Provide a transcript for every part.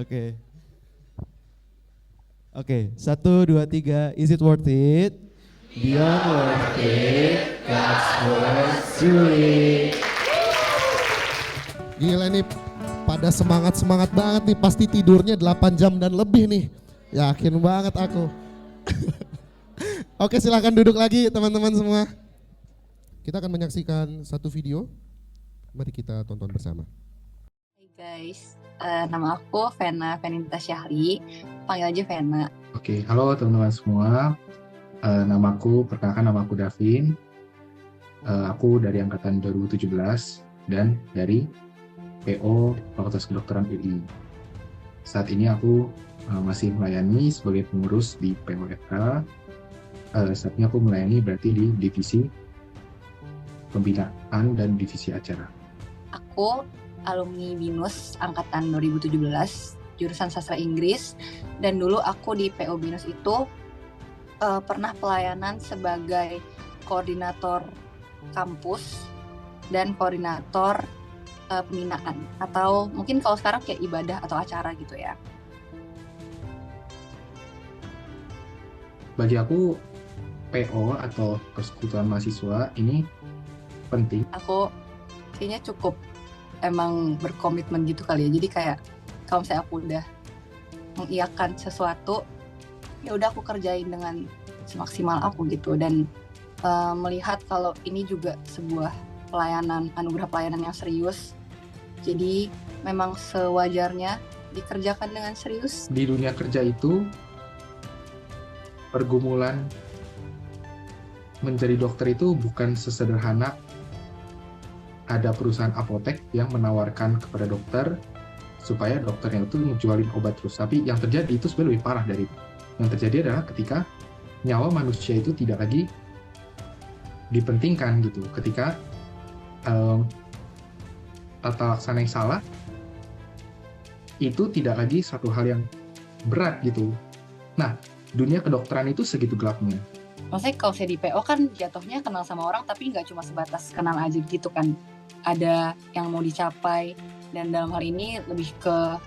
Oke. Oke, 1, 2, 3. Is it worth it? Beyond worth it, God's worth it. Gila nih, pada semangat banget nih, pasti tidurnya 8 jam dan lebih nih. Yakin banget aku. Oke, silakan duduk lagi teman-teman semua. Kita akan menyaksikan satu video. Mari kita tonton bersama. Hai guys, nama aku Vena Veninta Syahri, panggil aja Vena. Oke, halo teman-teman semua. Perkenalkan nama aku Davin. Aku dari angkatan 2017 dan dari PO Fakultas Kedokteran UI. Saat ini aku masih melayani sebagai pengurus di POFK. Saat ini aku melayani berarti di divisi pembinaan dan divisi acara. Aku alumni BINUS angkatan 2017, jurusan sastra Inggris, dan dulu aku di PO BINUS itu pernah pelayanan sebagai koordinator kampus dan koordinator pembinaan, atau mungkin kalau sekarang kayak ibadah atau acara gitu ya. Bagi aku PO atau Persekutuan Mahasiswa ini penting. Aku kayaknya cukup emang berkomitmen gitu kali ya, jadi kayak kalau misalnya aku udah mengiyakan sesuatu, ya udah aku kerjain dengan semaksimal aku gitu, dan melihat kalau ini juga sebuah anugerah pelayanan yang serius, jadi memang sewajarnya dikerjakan dengan serius. Di dunia kerja itu pergumulan menjadi dokter itu bukan sesederhana ada perusahaan apotek yang menawarkan kepada dokter supaya dokternya itu menjualin obat terus. Tapi yang terjadi itu sebenarnya lebih parah dari itu. Yang terjadi adalah ketika nyawa manusia itu tidak lagi dipentingkan gitu. Ketika tata laksana yang salah itu tidak lagi satu hal yang berat gitu. Nah, dunia kedokteran itu segitu gelapnya. Maksudnya kalau saya di PO kan jatuhnya kenal sama orang, tapi nggak cuma sebatas kenal aja gitu kan. Ada yang mau dicapai, dan dalam hal ini lebih ke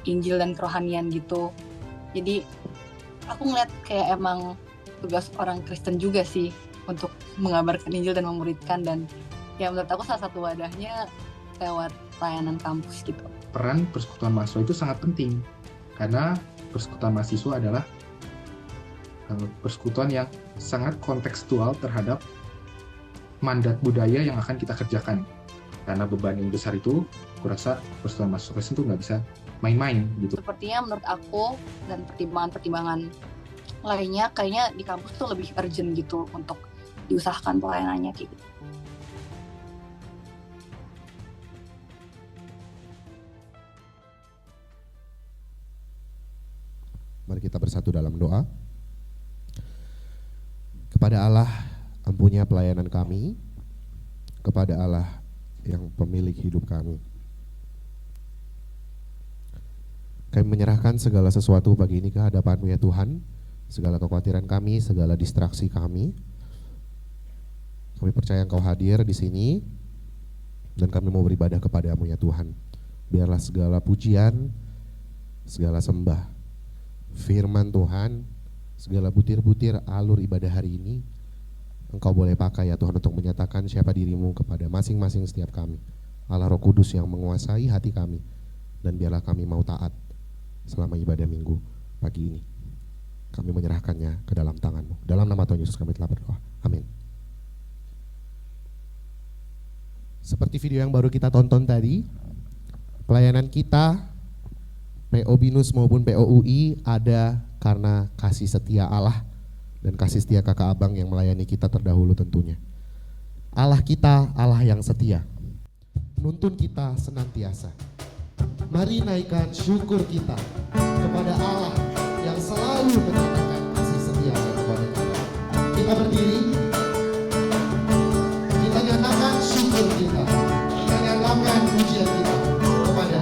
Injil dan kerohanian gitu. Jadi aku ngeliat kayak emang tugas orang Kristen juga sih untuk mengabarkan Injil dan memuridkan, dan ya menurut aku salah satu wadahnya lewat layanan kampus gitu. Peran persekutuan mahasiswa itu sangat penting karena persekutuan mahasiswa adalah persekutuan yang sangat kontekstual terhadap mandat budaya yang akan kita kerjakan. Karena beban yang besar itu, kurasa persekutuan mahasiswa itu nggak bisa main-main gitu. Sepertinya menurut aku dan pertimbangan-pertimbangan lainnya, kayaknya di kampus tuh lebih urgent gitu untuk diusahakan pelayanannya kayak gitu. Mari kita bersatu dalam doa. Kepada Allah, ampunilah pelayanan kami. Kepada Allah yang pemilik hidup kami. Kami menyerahkan segala sesuatu pagi ini ke hadapan-Mu ya Tuhan. Segala kekhawatiran kami, segala distraksi kami. Kami percaya Engkau hadir di sini. Dan kami mau beribadah kepada-Mu ya Tuhan. Biarlah segala pujian, segala sembah, firman Tuhan, segala butir-butir alur ibadah hari ini Engkau boleh pakai ya Tuhan untuk menyatakan siapa diri-Mu kepada masing-masing setiap kami. Allah Roh Kudus yang menguasai hati kami, dan biarlah kami mau taat selama ibadah minggu pagi ini. Kami menyerahkannya ke dalam tangan-Mu. Dalam nama Tuhan Yesus kami telah berdoa. Amin. Seperti video yang baru kita tonton tadi, pelayanan kita PO BINUS maupun PO UI ada karena kasih setia Allah dan kasih setia kakak abang yang melayani kita terdahulu tentunya. Allah kita, Allah yang setia, menuntun kita senantiasa. Mari naikkan syukur kita kepada Allah yang selalu menyatakan kasih setianya kepada kita. Kita berdiri, kita nyatakan syukur kita, kita nyatakan pujian kita kepada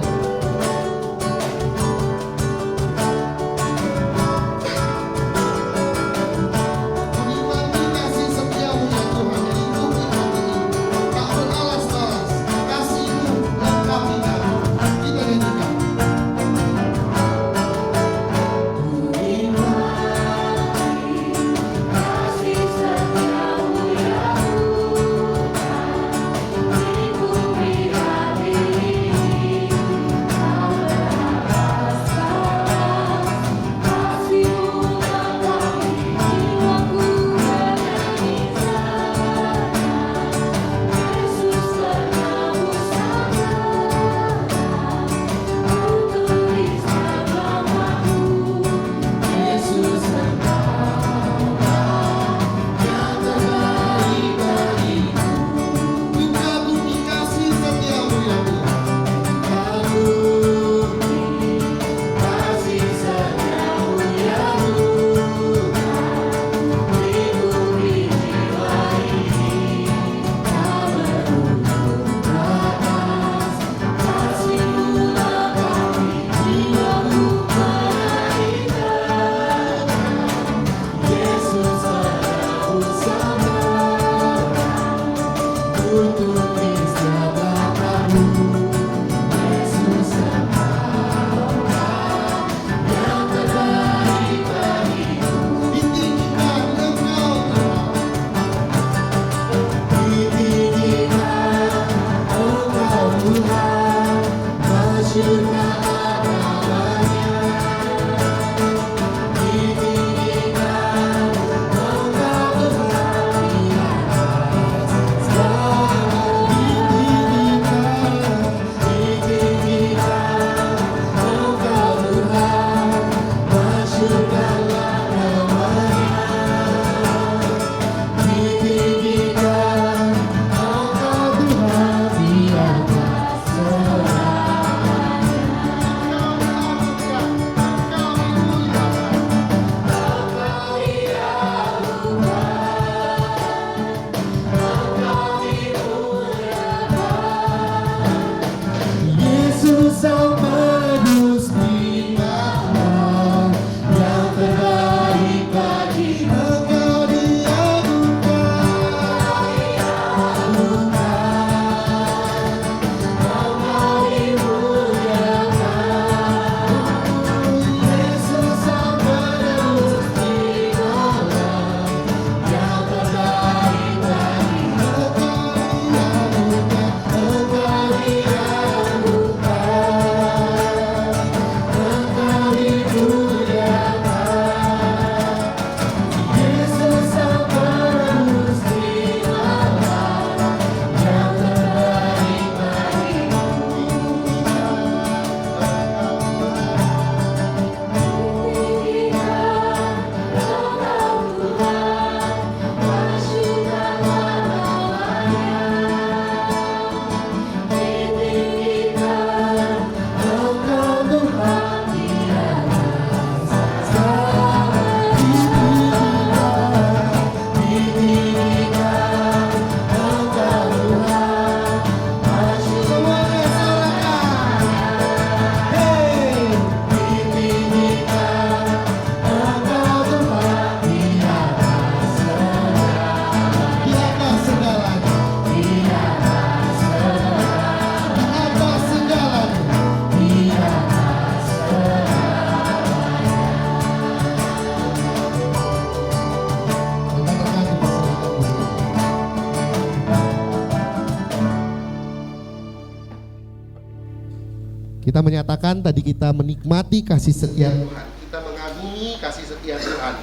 Kita menyatakan tadi kita menikmati kasih setia Tuhan. Kita mengagumi kasih setia Tuhan.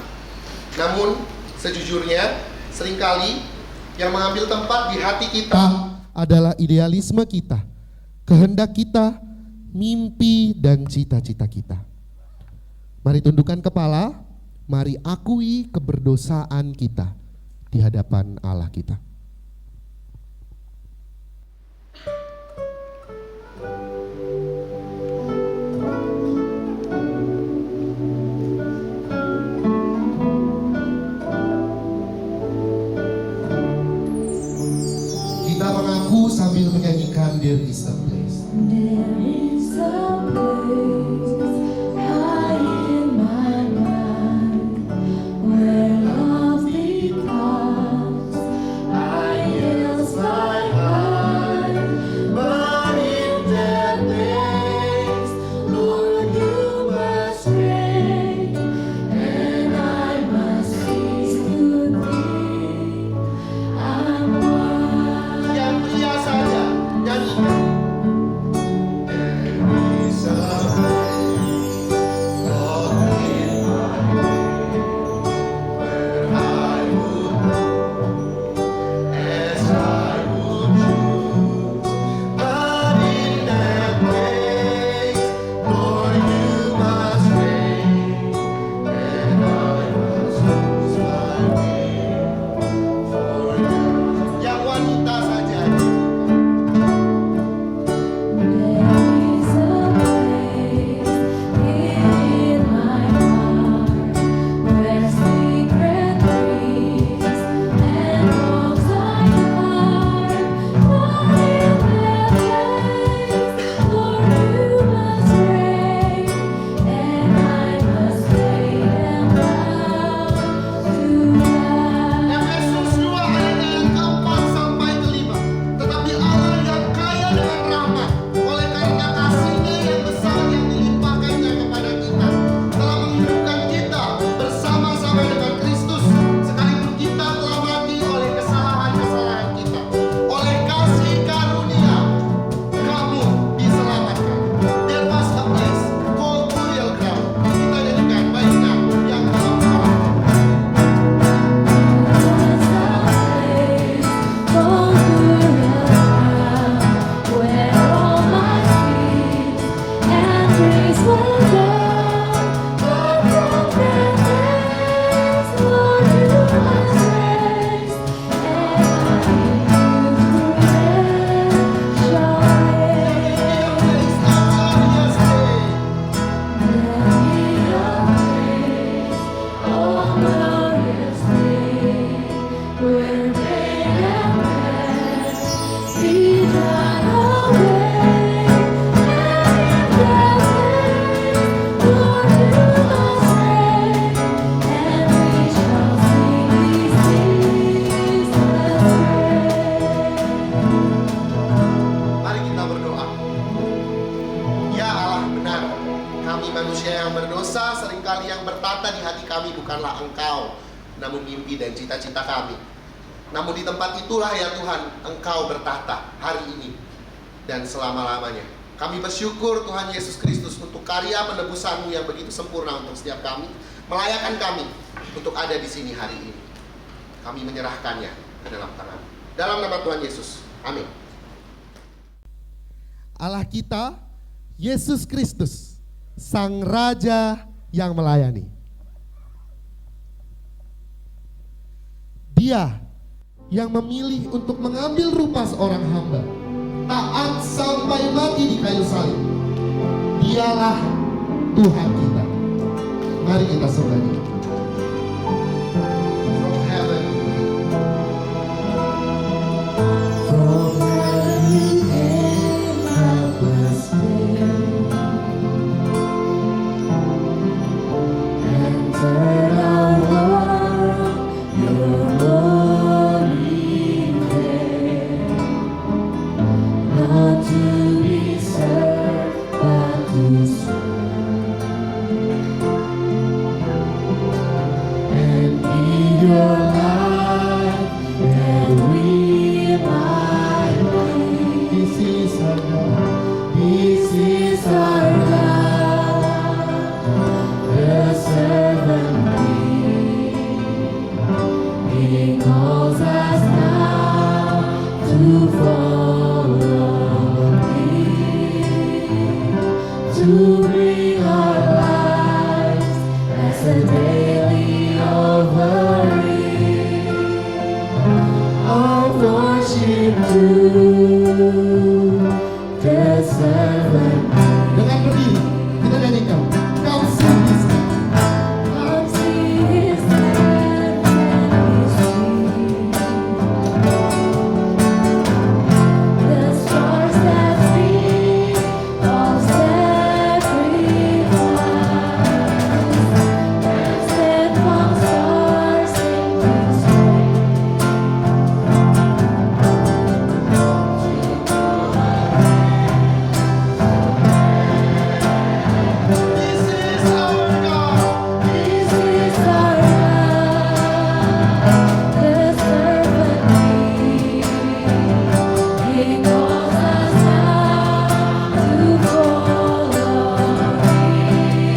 Namun sejujurnya seringkali yang mengambil tempat di hati kita adalah idealisme kita, kehendak kita, mimpi dan cita-cita kita. Mari tundukkan kepala, mari akui keberdosaan kita di hadapan Allah kita. Kita mengaku sambil menyanyikan There is a Place. There is a place high in my mind where lofty thoughts I yield my heart, but in that place, Lord, you must reign, and I must cease to think I'm one. Yang pria saja nyanyikan. Yang wanita saja. There is a place in my heart where secret dreams and hopes I find. But in that place, Lord, you must reign, and I must lay them down to die. Efesus 2 ayat yang keempat sampai kelima. Tetapi Allah yang kaya dengan rahmat, oleh karena kasih-Nya yang besar yang dilimpahkan-Nya kepada kita, telah menghidupkan kita bersama-sama dengan Kristus, sekalipun kita telah mati oleh kesalahan-kesalahan kita. Oleh kasih karunia, kamu diselamatkan. There was a place called burial ground. Kita nyanyikan baiknya yang dalam sekarang. Where they have passed, be done away, and in that place, Lord, you must reign, and we shall sing these things that Mari kita berdoa. Ya Allah benar, kami manusia yang berdosa, seringkali yang bertata di hati kami bukanlah Engkau, namun mimpi dan cita-cita kami. Namun di tempat itulah ya Tuhan, Engkau bertahta hari ini dan selama-lamanya. Kami bersyukur Tuhan Yesus Kristus untuk karya penebusan-Mu yang begitu sempurna untuk setiap kami, melayakkan kami untuk ada di sini hari ini. Kami menyerahkannya ke dalam tangan. Dalam nama Tuhan Yesus, amin. Allah kita, Yesus Kristus, Sang Raja yang melayani. Dia yang memilih untuk mengambil rupa seorang hamba, taat sampai mati di kayu salib. Dialah Tuhan kita. Mari kita sembah Dia. From heaven. From heaven came helpless pain, entered our world, your glory came, not to be served, but to serve. to bring our lives as a daily offering of worship to the servant. Dengan berdiri kita nyanyikan. Come sing His name. Come see His hand and His feet. The stars that speak of sacrifice, and set among stars sing His praise. This is our God. This is our God, the servant King. He calls us now to follow Him,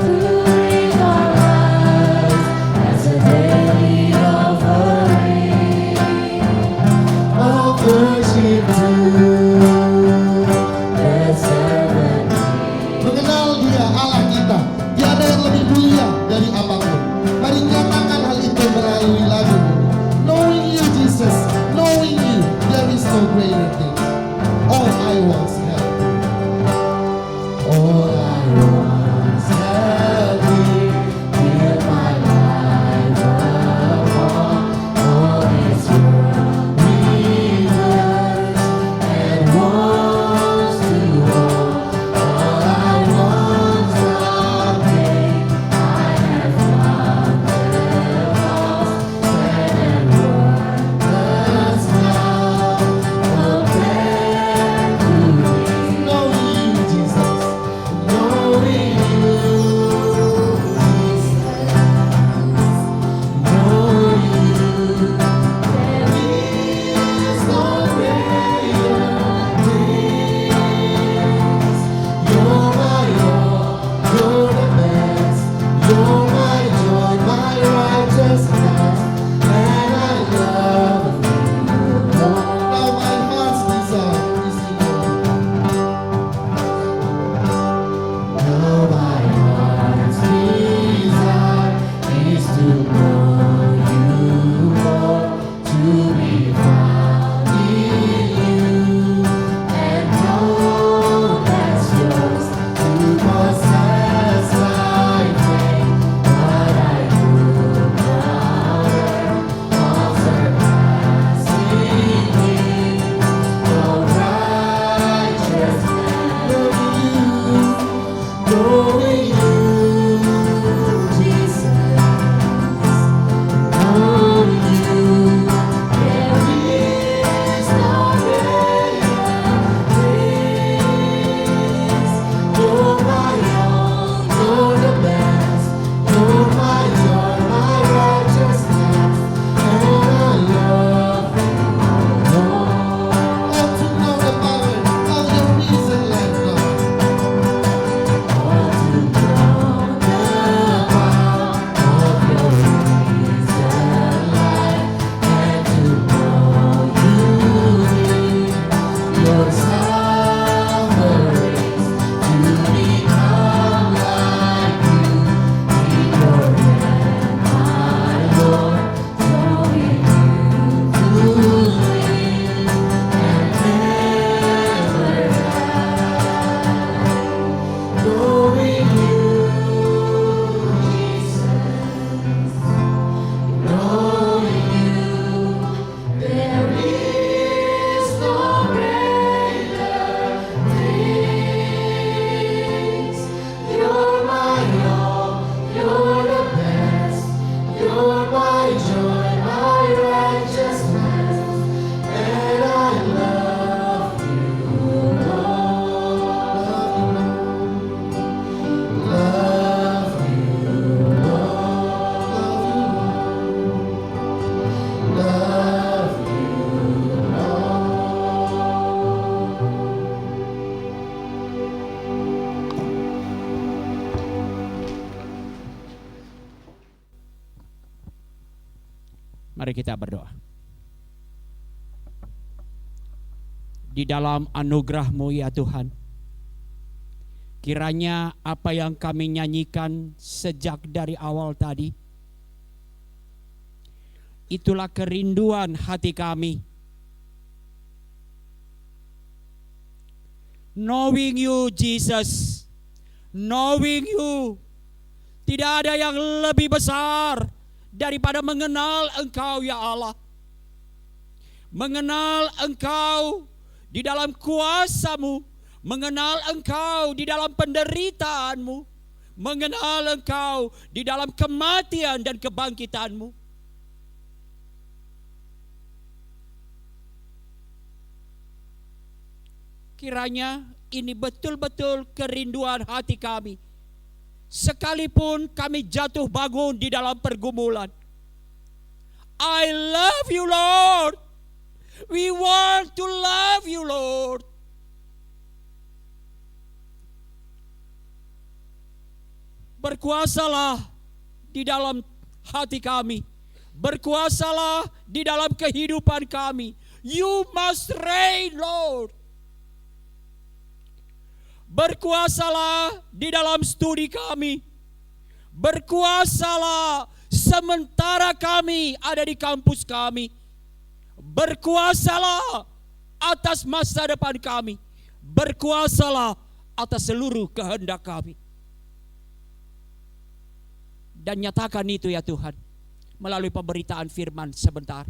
to bring our lives as a daily offering of worship to the servant King. Mengenal Dia Allah kita. Tiada yang lebih mulia dari apapun. Mari nyatakan hal itu melalui lagu. Knowing you Jesus, knowing you, there is no greater thing. All I once held. All I once held dear, built my life upon all this world reveals and wants to hold. All I once obtained, I have found the lost, spread and worthless now, compared to thee. Knowing you Jesus. Knowing you, Jesus, knowing you, there is no greater things. You're my all, you're the best. You're my joy, my righteousness, and I love you, Lord. Now my heart's desire is to know Now my heart's desire is to know you more, to be found in you, and know that's yours, to possess by faith what I could not earn, all surpassing things, all righteousness. Knowing you, Jesus, knowing you, there is no greater things. You're my all, you're the best. You're my joy, my righteousness, and I love you, Lord. all to know the power of your risen life, God. All to know the power of your risen life, and to know you in your sufferings, to become like you in your death, my Lord, knowing you to live and never die. Knowing you, Jesus, knowing you, there is no greater things. You're my all, you're the best. You're my joy, my righteousness, and I love you, Lord. Love you, Lord. Love you, Mari kita berdoa. Di dalam anugerah-Mu ya Tuhan, Kiranya apa yang kami nyanyikan sejak dari awal tadi, itulah kerinduan hati kami. Knowing you, Jesus. Knowing you. Tidak ada yang lebih besar daripada mengenal Engkau ya Allah. Mengenal Engkau di dalam kuasa-Mu, mengenal Engkau di dalam penderitaan-Mu, mengenal Engkau di dalam kematian dan kebangkitan-Mu. Kiranya ini betul-betul kerinduan hati kami. Sekalipun kami jatuh bangun di dalam pergumulan. I love you, Lord. We want to love you, Lord. Berkuasalah di dalam hati kami. Berkuasalah di dalam kehidupan kami. You must reign, Lord. Berkuasalah di dalam studi kami. Berkuasalah sementara kami ada di kampus kami. Berkuasalah atas masa depan kami. Berkuasalah atas seluruh kehendak kami. Dan nyatakan itu ya Tuhan, melalui pemberitaan firman sebentar.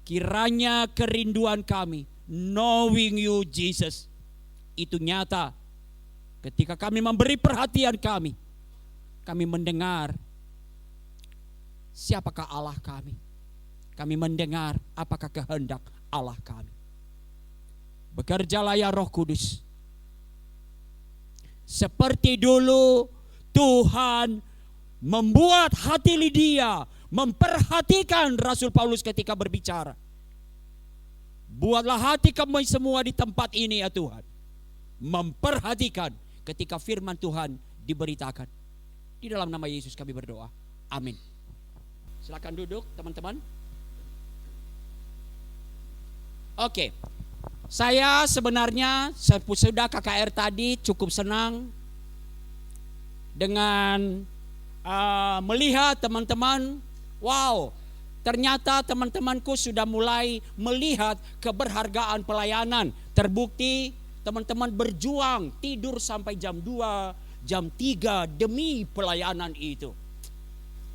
Kiranya kerinduan kami, knowing you Jesus, itu nyata ketika kami memberi perhatian kami mendengar siapakah Allah kami. Kami mendengar apakah kehendak Allah kami. Bekerjalah ya Roh Kudus. Seperti dulu Tuhan membuat hati Lydia memperhatikan Rasul Paulus ketika berbicara. Buatlah hati kami semua di tempat ini ya Tuhan, memperhatikan ketika firman Tuhan diberitakan. Di dalam nama Yesus kami berdoa. Amin. Silakan duduk teman-teman. Oke. Saya sebenarnya sudah KKR tadi cukup senang dengan melihat teman-teman. Wow, ternyata teman-temanku sudah mulai melihat keberhargaan pelayanan. Terbukti teman-teman berjuang tidur sampai jam 2, jam 3 demi pelayanan itu.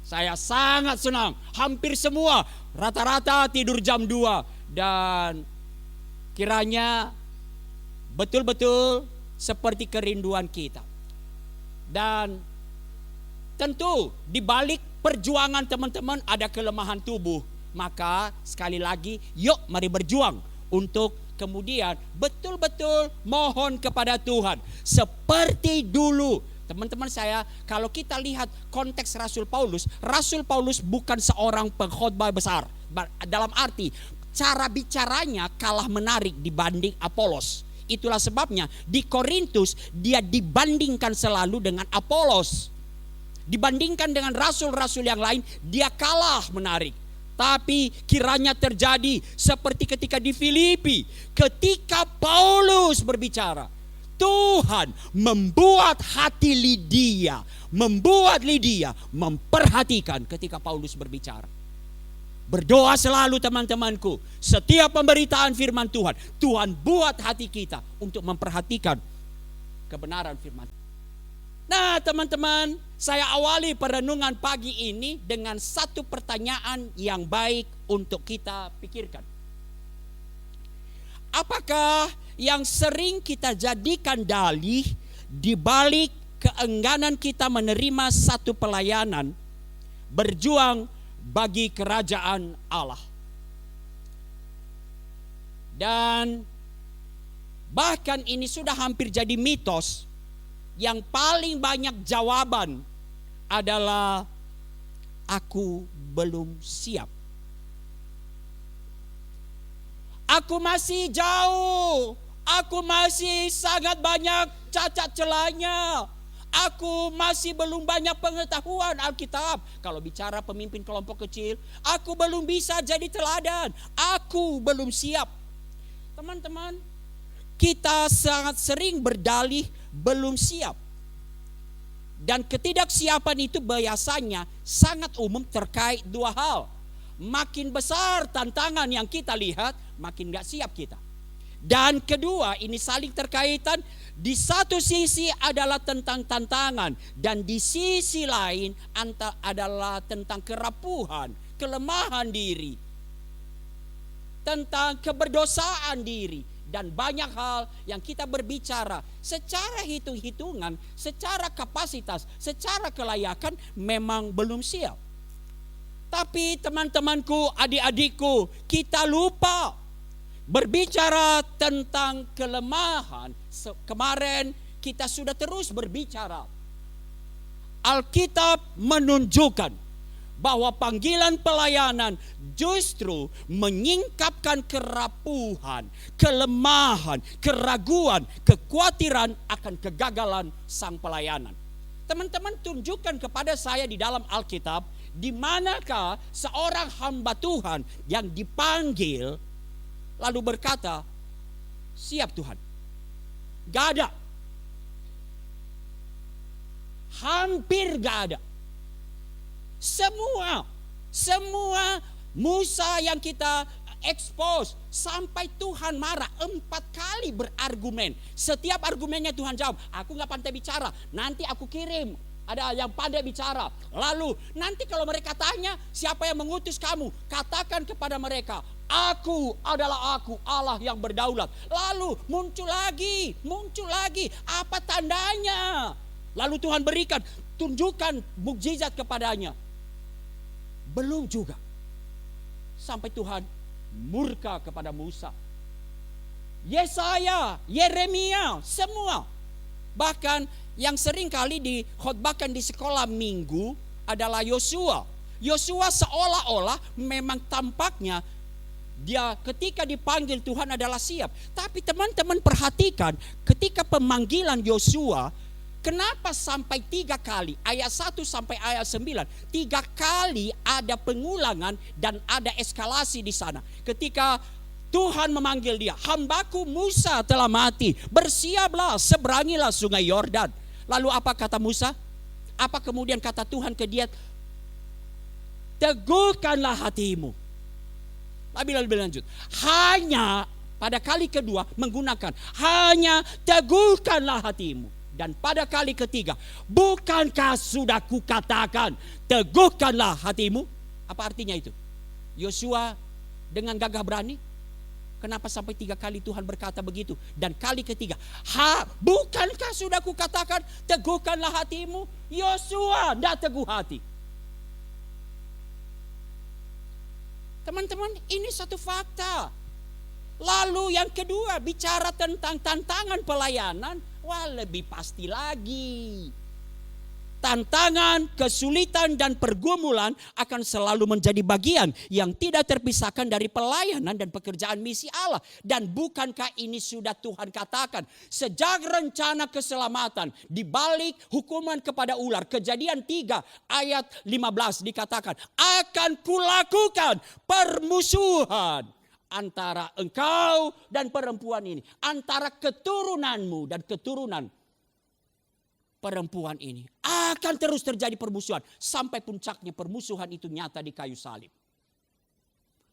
Saya sangat senang. Hampir semua rata-rata tidur jam 2. Dan kiranya betul-betul seperti kerinduan kita. Dan tentu di balik perjuangan teman-teman ada kelemahan tubuh. Maka sekali lagi yuk mari berjuang untuk kemudian betul-betul mohon kepada Tuhan. Seperti dulu teman-teman saya, kalau kita lihat konteks Rasul Paulus bukan seorang pengkhotbah besar. Dalam arti cara bicaranya kalah menarik dibanding Apolos. Itulah sebabnya di Korintus dia dibandingkan selalu dengan Apolos. Dibandingkan dengan rasul-rasul yang lain, dia kalah menarik. Tapi kiranya terjadi seperti ketika di Filipi. Ketika Paulus berbicara, Tuhan membuat hati Lydia, memperhatikan ketika Paulus berbicara. Berdoa selalu teman-temanku. Setiap pemberitaan firman Tuhan, Tuhan buat hati kita untuk memperhatikan kebenaran firman. Nah teman-teman, saya awali perenungan pagi ini dengan satu pertanyaan yang baik untuk kita pikirkan. Apakah yang sering kita jadikan dalih di balik keengganan kita menerima satu pelayanan, berjuang bagi kerajaan Allah? Dan bahkan ini sudah hampir jadi mitos. Yang paling banyak jawaban adalah aku belum siap. Aku masih jauh. Aku masih sangat banyak cacat celahnya. Aku masih belum banyak pengetahuan Alkitab. Kalau bicara pemimpin kelompok kecil, aku belum bisa jadi teladan. Aku belum siap. Teman-teman, kita sangat sering berdalih belum siap. Dan ketidaksiapan itu biasanya sangat umum terkait dua hal. Makin besar tantangan yang kita lihat, makin gak siap kita. Dan kedua, ini saling terkaitan. Di satu sisi adalah tentang tantangan, dan di sisi lain adalah tentang kerapuhan, kelemahan diri, tentang keberdosaan diri, dan banyak hal yang kita berbicara secara hitung-hitungan, secara kapasitas, secara kelayakan memang belum siap. Tapi teman-temanku, adik-adikku, kita lupa berbicara tentang kelemahan. Kemarin kita sudah terus berbicara. Alkitab menunjukkan bahwa panggilan pelayanan justru menyingkapkan kerapuhan, kelemahan, keraguan, kekhawatiran akan kegagalan sang pelayanan. Teman-teman, tunjukkan kepada saya di dalam Alkitab, di manakah seorang hamba Tuhan yang dipanggil lalu berkata, siap Tuhan. Gak ada. Hampir gak ada. Semua Musa yang kita expose sampai Tuhan marah 4 kali berargumen. Setiap argumennya Tuhan jawab, aku gak pandai bicara, nanti aku kirim ada yang pandai bicara. Lalu nanti kalau mereka tanya siapa yang mengutus kamu, katakan kepada mereka, aku adalah aku, Allah yang berdaulat. Lalu muncul lagi, apa tandanya? Lalu Tuhan berikan, tunjukkan mukjizat kepadanya. Belum juga. Sampai Tuhan murka kepada Musa. Yesaya, Yeremia, semua. Bahkan yang sering kali dikhotbahkan di sekolah minggu adalah Yosua. Yosua seolah-olah memang tampaknya dia ketika dipanggil Tuhan adalah siap. Tapi teman-teman perhatikan ketika pemanggilan Yosua, kenapa sampai 3 kali, ayat 1 sampai ayat 9, 3 kali ada pengulangan dan ada eskalasi di sana. Ketika Tuhan memanggil dia, hambaku Musa telah mati, bersiaplah, seberangilah sungai Yordan. Lalu apa kata Musa? Apa kemudian kata Tuhan ke dia? Teguhkanlah hatimu. Lebih lanjut. Hanya pada kali kedua menggunakan hanya teguhkanlah hatimu. Dan pada kali ketiga, bukankah sudah kukatakan teguhkanlah hatimu? Apa artinya itu? Yosua dengan gagah berani. Kenapa sampai 3 kali Tuhan berkata begitu? Dan kali ketiga, bukankah sudah kukatakan teguhkanlah hatimu? Yosua tidak teguh hati. Teman-teman, ini satu fakta. Lalu yang kedua, bicara tentang tantangan pelayanan, wah lebih pasti lagi. Tantangan, kesulitan dan pergumulan akan selalu menjadi bagian yang tidak terpisahkan dari pelayanan dan pekerjaan misi Allah. Dan bukankah ini sudah Tuhan katakan sejak rencana keselamatan di balik hukuman kepada ular, Kejadian 3 ayat 15 dikatakan, akan kulakukan permusuhan antara engkau dan perempuan ini, antara keturunanmu dan keturunan perempuan ini. Akan terus terjadi permusuhan sampai puncaknya permusuhan itu nyata di kayu salib.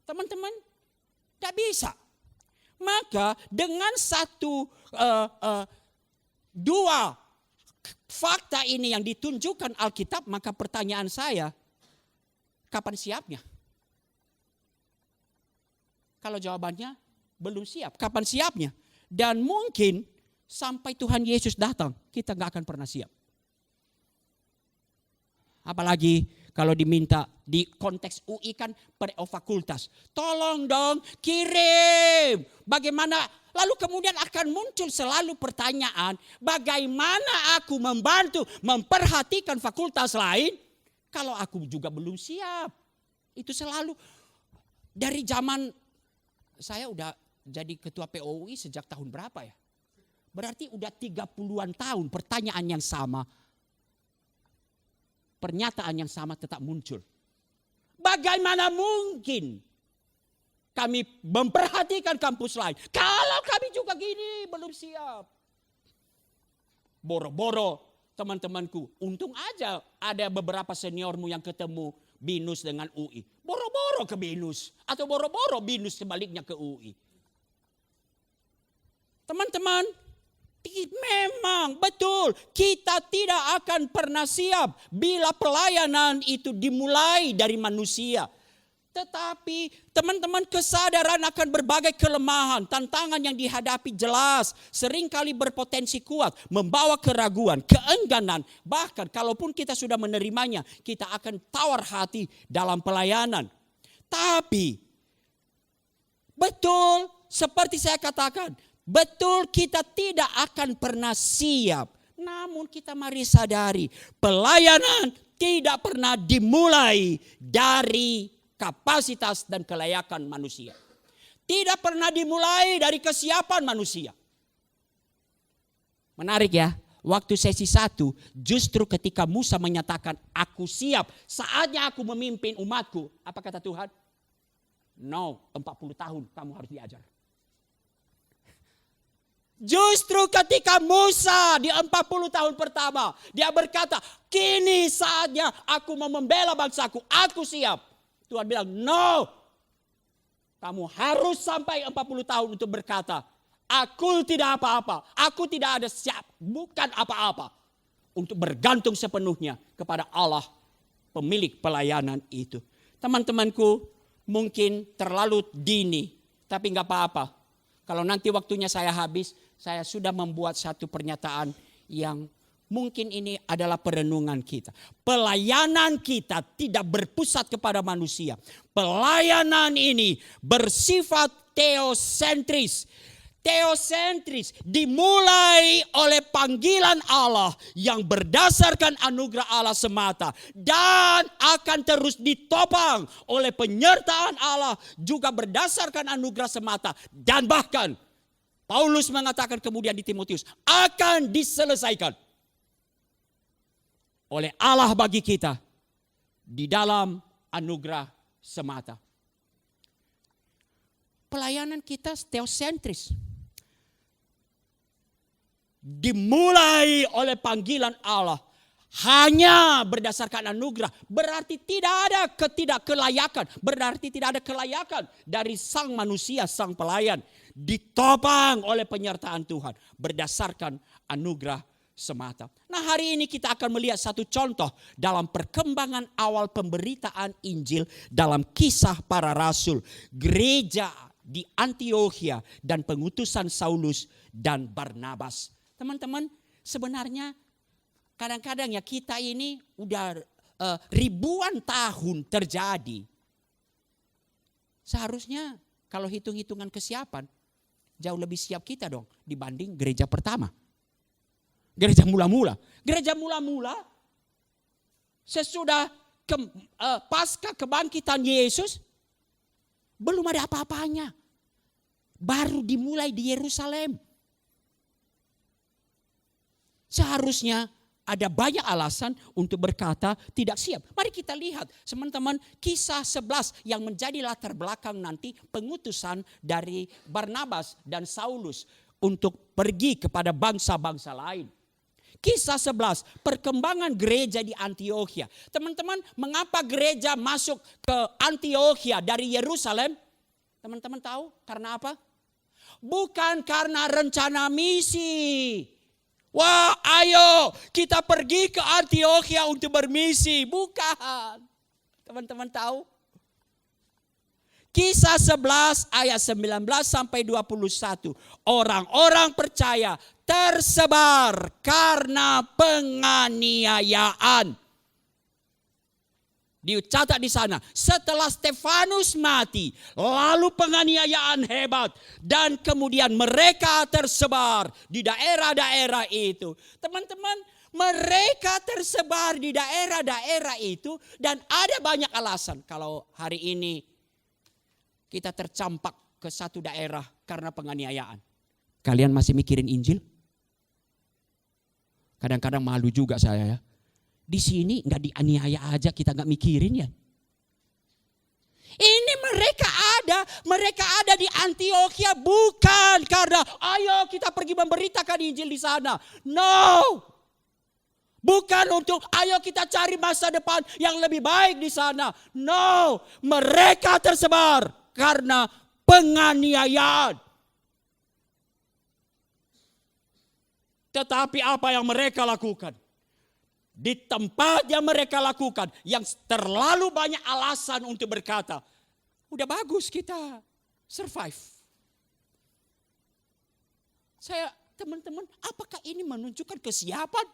Teman-teman, tidak bisa. Maka dengan dua fakta ini yang ditunjukkan Alkitab, maka pertanyaan saya, kapan siapnya? Kalau jawabannya belum siap, kapan siapnya? Dan mungkin sampai Tuhan Yesus datang, kita gak akan pernah siap. Apalagi kalau diminta di konteks UI kan fakultas. Tolong dong kirim. Bagaimana? Lalu kemudian akan muncul selalu pertanyaan, bagaimana aku membantu memperhatikan fakultas lain kalau aku juga belum siap? Itu selalu dari zaman saya udah jadi ketua POUI sejak tahun berapa ya? Berarti udah 30-an tahun pertanyaan yang sama. Pernyataan yang sama tetap muncul. Bagaimana mungkin kami memperhatikan kampus lain kalau kami juga gini belum siap? Boro-boro teman-temanku, untung aja ada beberapa seniormu yang ketemu BINUS dengan UI. Boro-boro ke BINUS atau boro-boro BINUS sebaliknya ke UI. Teman-teman, memang betul kita tidak akan pernah siap bila pelayanan itu dimulai dari manusia. Tetapi teman-teman, kesadaran akan berbagai kelemahan, tantangan yang dihadapi jelas, seringkali berpotensi kuat, membawa keraguan, keengganan. Bahkan kalaupun kita sudah menerimanya, kita akan tawar hati dalam pelayanan. Tapi betul seperti saya katakan, betul kita tidak akan pernah siap. Namun kita mari sadari, pelayanan tidak pernah dimulai dari kapasitas dan kelayakan manusia. Tidak pernah dimulai dari kesiapan manusia. Menarik ya, waktu sesi 1 justru ketika Musa menyatakan aku siap, saatnya aku memimpin umatku. Apa kata Tuhan? No, 40 tahun kamu harus diajar. Justru ketika Musa di 40 tahun pertama, dia berkata, kini saatnya aku mau membela bangsaku, aku siap. Tuhan bilang, no. Kamu harus sampai 40 tahun untuk berkata, aku tidak apa-apa, aku tidak ada siap, bukan apa-apa. Untuk bergantung sepenuhnya kepada Allah, pemilik pelayanan itu. Teman-temanku, mungkin terlalu dini, tapi enggak apa-apa. Kalau nanti waktunya saya habis, saya sudah membuat satu pernyataan yang mungkin ini adalah perenungan kita. Pelayanan kita tidak berpusat kepada manusia. Pelayanan ini bersifat teosentris. Teosentris dimulai oleh panggilan Allah yang berdasarkan anugerah Allah semata. Dan akan terus ditopang oleh penyertaan Allah juga berdasarkan anugerah semata. Dan bahkan Paulus mengatakan kemudian di Timotius akan diselesaikan oleh Allah bagi kita di dalam anugerah semata. Pelayanan kita teosentris. Dimulai oleh panggilan Allah. Hanya berdasarkan anugerah. Berarti tidak ada ketidakkelayakan. Berarti tidak ada kelayakan dari sang manusia, sang pelayan. Ditopang oleh penyertaan Tuhan. Berdasarkan anugerah semata. Nah, hari ini kita akan melihat satu contoh dalam perkembangan awal pemberitaan Injil dalam Kisah Para Rasul, gereja di Antiokhia dan pengutusan Saulus dan Barnabas. Teman-teman, sebenarnya kadang-kadang ya kita ini udah ribuan tahun terjadi. Seharusnya kalau hitung-hitungan kesiapan jauh lebih siap kita dong dibanding gereja pertama. Gereja mula-mula. Gereja mula-mula sesudah pasca kebangkitan Yesus belum ada apa-apanya. Baru dimulai di Yerusalem. Seharusnya ada banyak alasan untuk berkata tidak siap. Mari kita lihat teman-teman Kisah 11 yang menjadi latar belakang nanti pengutusan dari Barnabas dan Saulus untuk pergi kepada bangsa-bangsa lain. Kisah 11, perkembangan gereja di Antiokhia. Teman-teman, mengapa gereja masuk ke Antiokhia dari Yerusalem? Teman-teman tahu karena apa? Bukan karena rencana misi. Wah, ayo kita pergi ke Antiokhia untuk bermisi. Bukan. Teman-teman tahu? Kisah 11 ayat 19 sampai 21. Orang-orang percaya tersebar karena penganiayaan. Dicatat di sana, setelah Stefanus mati, lalu penganiayaan hebat dan kemudian mereka tersebar di daerah-daerah itu. Teman-teman, mereka tersebar di daerah-daerah itu dan ada banyak alasan kalau hari ini kita tercampak ke satu daerah karena penganiayaan. Kalian masih mikirin Injil? Kadang-kadang malu juga saya ya. Di sini nggak dianiaya aja kita nggak mikirin ya. Ini mereka ada mereka ada di Antiokhia bukan karena ayo kita pergi memberitakan Injil di sana. No. Bukan untuk ayo kita cari masa depan yang lebih baik di sana. No, mereka tersebar karena penganiayaan. Tetapi apa yang mereka lakukan? Di tempat yang mereka lakukan, yang terlalu banyak alasan untuk berkata, udah bagus kita survive. Teman-teman, apakah ini menunjukkan kesiapan?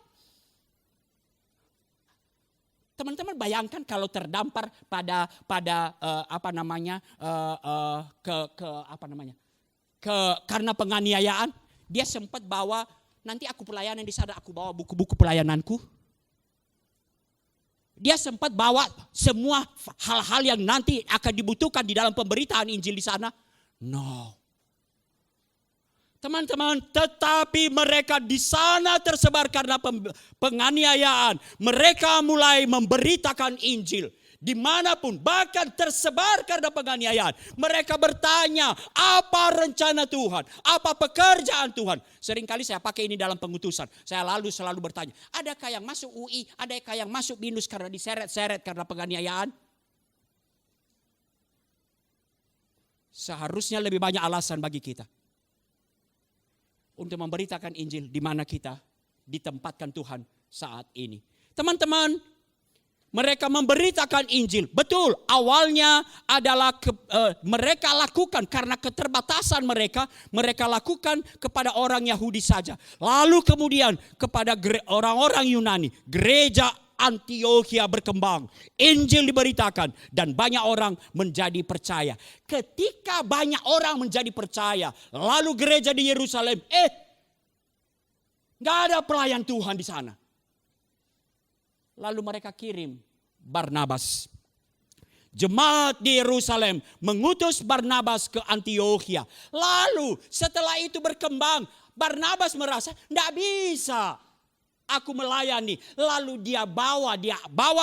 Teman-teman bayangkan kalau terdampar pada karena penganiayaan, dia sempat bawa, nanti aku pelayanan di sana, aku bawa buku-buku pelayananku. Dia sempat bawa semua hal-hal yang nanti akan dibutuhkan di dalam pemberitaan Injil di sana. No. Teman-teman, tetapi mereka di sana tersebar karena penganiayaan. Mereka mulai memberitakan Injil. Dimanapun, bahkan tersebar karena penganiayaan. Mereka bertanya, apa rencana Tuhan? Apa pekerjaan Tuhan? Seringkali saya pakai ini dalam pengutusan. Saya selalu bertanya, adakah yang masuk UI? Adakah yang masuk BINUS karena diseret-seret karena penganiayaan? Seharusnya lebih banyak alasan bagi kita untuk memberitakan Injil di mana kita ditempatkan Tuhan saat ini. Teman-teman, mereka memberitakan Injil. Betul, awalnya adalah mereka lakukan karena keterbatasan mereka. Mereka lakukan kepada orang Yahudi saja. Lalu kemudian kepada orang-orang Yunani. Gereja Antiokhia berkembang. Injil diberitakan dan banyak orang menjadi percaya. Ketika banyak orang menjadi percaya, lalu gereja di Yerusalem, gak ada pelayan Tuhan di sana. Lalu mereka kirim Barnabas. Jemaat di Yerusalem mengutus Barnabas ke Antiokhia. Lalu setelah itu berkembang, Barnabas merasa tidak bisa aku melayani. Lalu dia bawa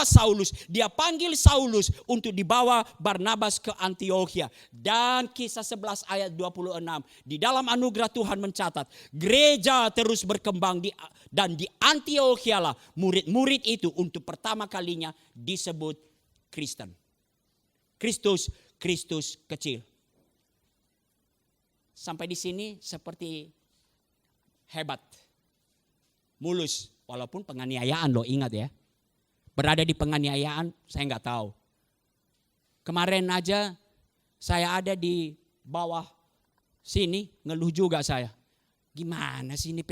Saulus. Dia panggil Saulus untuk dibawa Barnabas ke Antiokhia. Dan kisah 11 ayat 26. Di dalam anugerah Tuhan mencatat. Gereja terus berkembang dan di Antiokhia lah murid-murid itu untuk pertama kalinya disebut Kristen. Kristus kecil. Sampai di sini seperti hebat. Mulus. Walaupun penganiayaan loh, ingat ya. Berada di penganiayaan saya nggak tahu. Kemarin aja saya ada di bawah sini, ngeluh juga saya. Gimana sih ini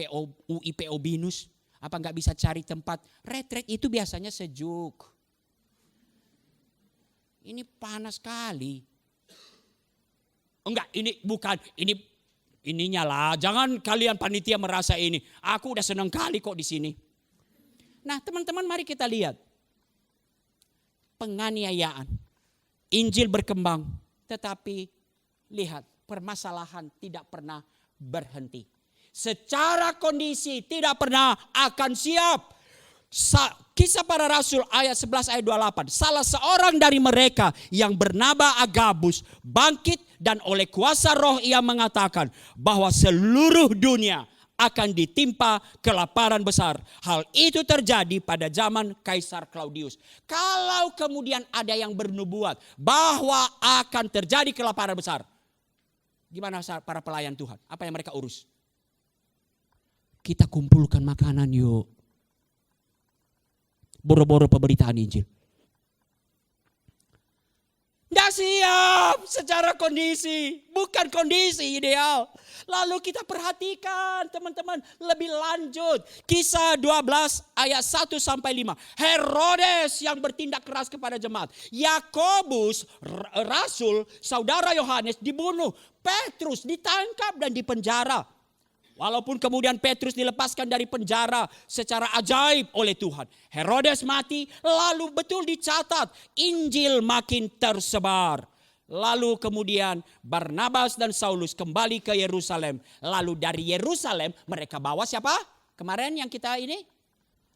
UI PO BINUS? Apa nggak bisa cari tempat? Retret itu biasanya sejuk. Ini panas sekali. Enggak, ini bukan, ininya lah. Jangan kalian panitia merasa ini. Aku udah senang kali kok di sini. Nah teman-teman, mari kita lihat. Penganiayaan. Injil berkembang. Tetapi lihat, permasalahan tidak pernah berhenti. Secara kondisi tidak pernah akan siap. Kisah para Rasul ayat 11 ayat 28. Salah seorang dari mereka yang bernama Agabus bangkit dan oleh kuasa roh ia mengatakan bahwa seluruh dunia akan ditimpa kelaparan besar. Hal itu terjadi pada zaman Kaisar Claudius. Kalau kemudian ada yang bernubuat bahwa akan terjadi kelaparan besar, gimana para pelayan Tuhan? Apa yang mereka urus? Kita kumpulkan makanan yuk. Boro-boro pemberitaan Injil. Tidak siap secara kondisi. Bukan kondisi ideal. Lalu kita perhatikan teman-teman lebih lanjut. Kisah 12 ayat 1-5. Herodes yang bertindak keras kepada jemaat. Yakobus, Rasul, saudara Yohanes dibunuh. Petrus ditangkap dan dipenjara. Walaupun kemudian Petrus dilepaskan dari penjara secara ajaib oleh Tuhan. Herodes mati, lalu betul dicatat Injil makin tersebar. Lalu kemudian Barnabas dan Saulus kembali ke Yerusalem. Lalu dari Yerusalem mereka bawa siapa? Kemarin yang kita ini?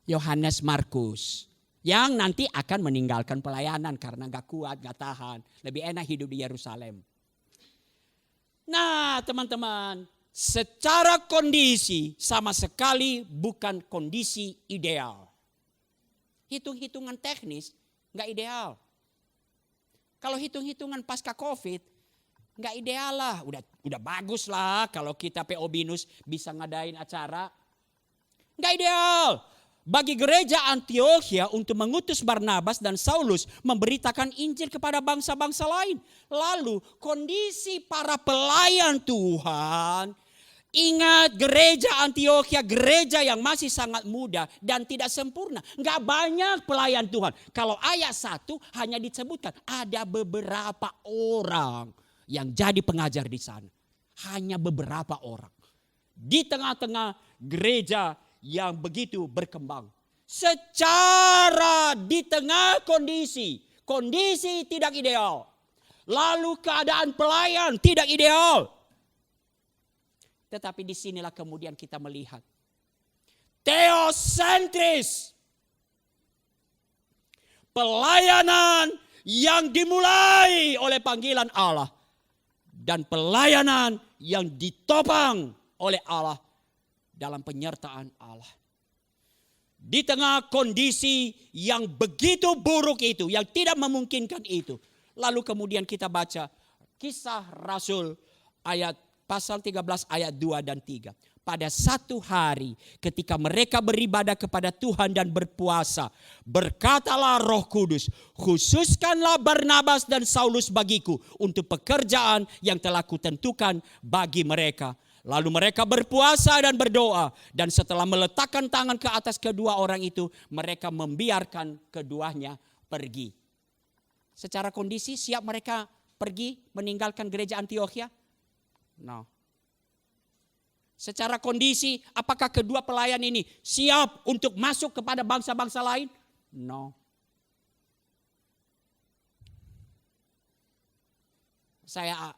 Yohanes Markus. Yang nanti akan meninggalkan pelayanan karena gak kuat, gak tahan. Lebih enak hidup di Yerusalem. Nah, teman-teman, secara kondisi sama sekali bukan kondisi ideal. Hitung-hitungan teknis nggak ideal. Kalau hitung-hitungan pasca COVID nggak ideal lah. Udah bagus lah kalau kita PO Binus bisa ngadain acara. Nggak ideal. Bagi gereja Antiokhia untuk mengutus Barnabas dan Saulus memberitakan Injil kepada bangsa-bangsa lain. Lalu kondisi para pelayan Tuhan, ingat gereja Antiokhia, gereja yang masih sangat muda dan tidak sempurna. Nggak banyak pelayan Tuhan. Kalau ayat 1 hanya disebutkan ada beberapa orang yang jadi pengajar di sana. Hanya beberapa orang. Di tengah-tengah gereja yang begitu berkembang. Secara di tengah kondisi tidak ideal. Lalu keadaan pelayan tidak ideal. Tetapi disinilah kemudian kita melihat teosentris. Pelayanan yang dimulai oleh panggilan Allah. Dan pelayanan yang ditopang oleh Allah dalam penyertaan Allah. Di tengah kondisi yang begitu buruk itu, yang tidak memungkinkan itu. Lalu kemudian kita baca Kisah Rasul pasal 13 ayat 2 dan 3. Pada satu hari ketika mereka beribadah kepada Tuhan dan berpuasa, berkatalah Roh Kudus, khususkanlah Barnabas dan Saulus bagiku untuk pekerjaan yang telah kutentukan bagi mereka. Lalu mereka berpuasa dan berdoa. Dan setelah meletakkan tangan ke atas kedua orang itu, mereka membiarkan keduanya pergi. Secara kondisi siap mereka pergi meninggalkan gereja Antiokhia? No. Secara kondisi apakah kedua pelayan ini siap untuk masuk kepada bangsa-bangsa lain? No. Saya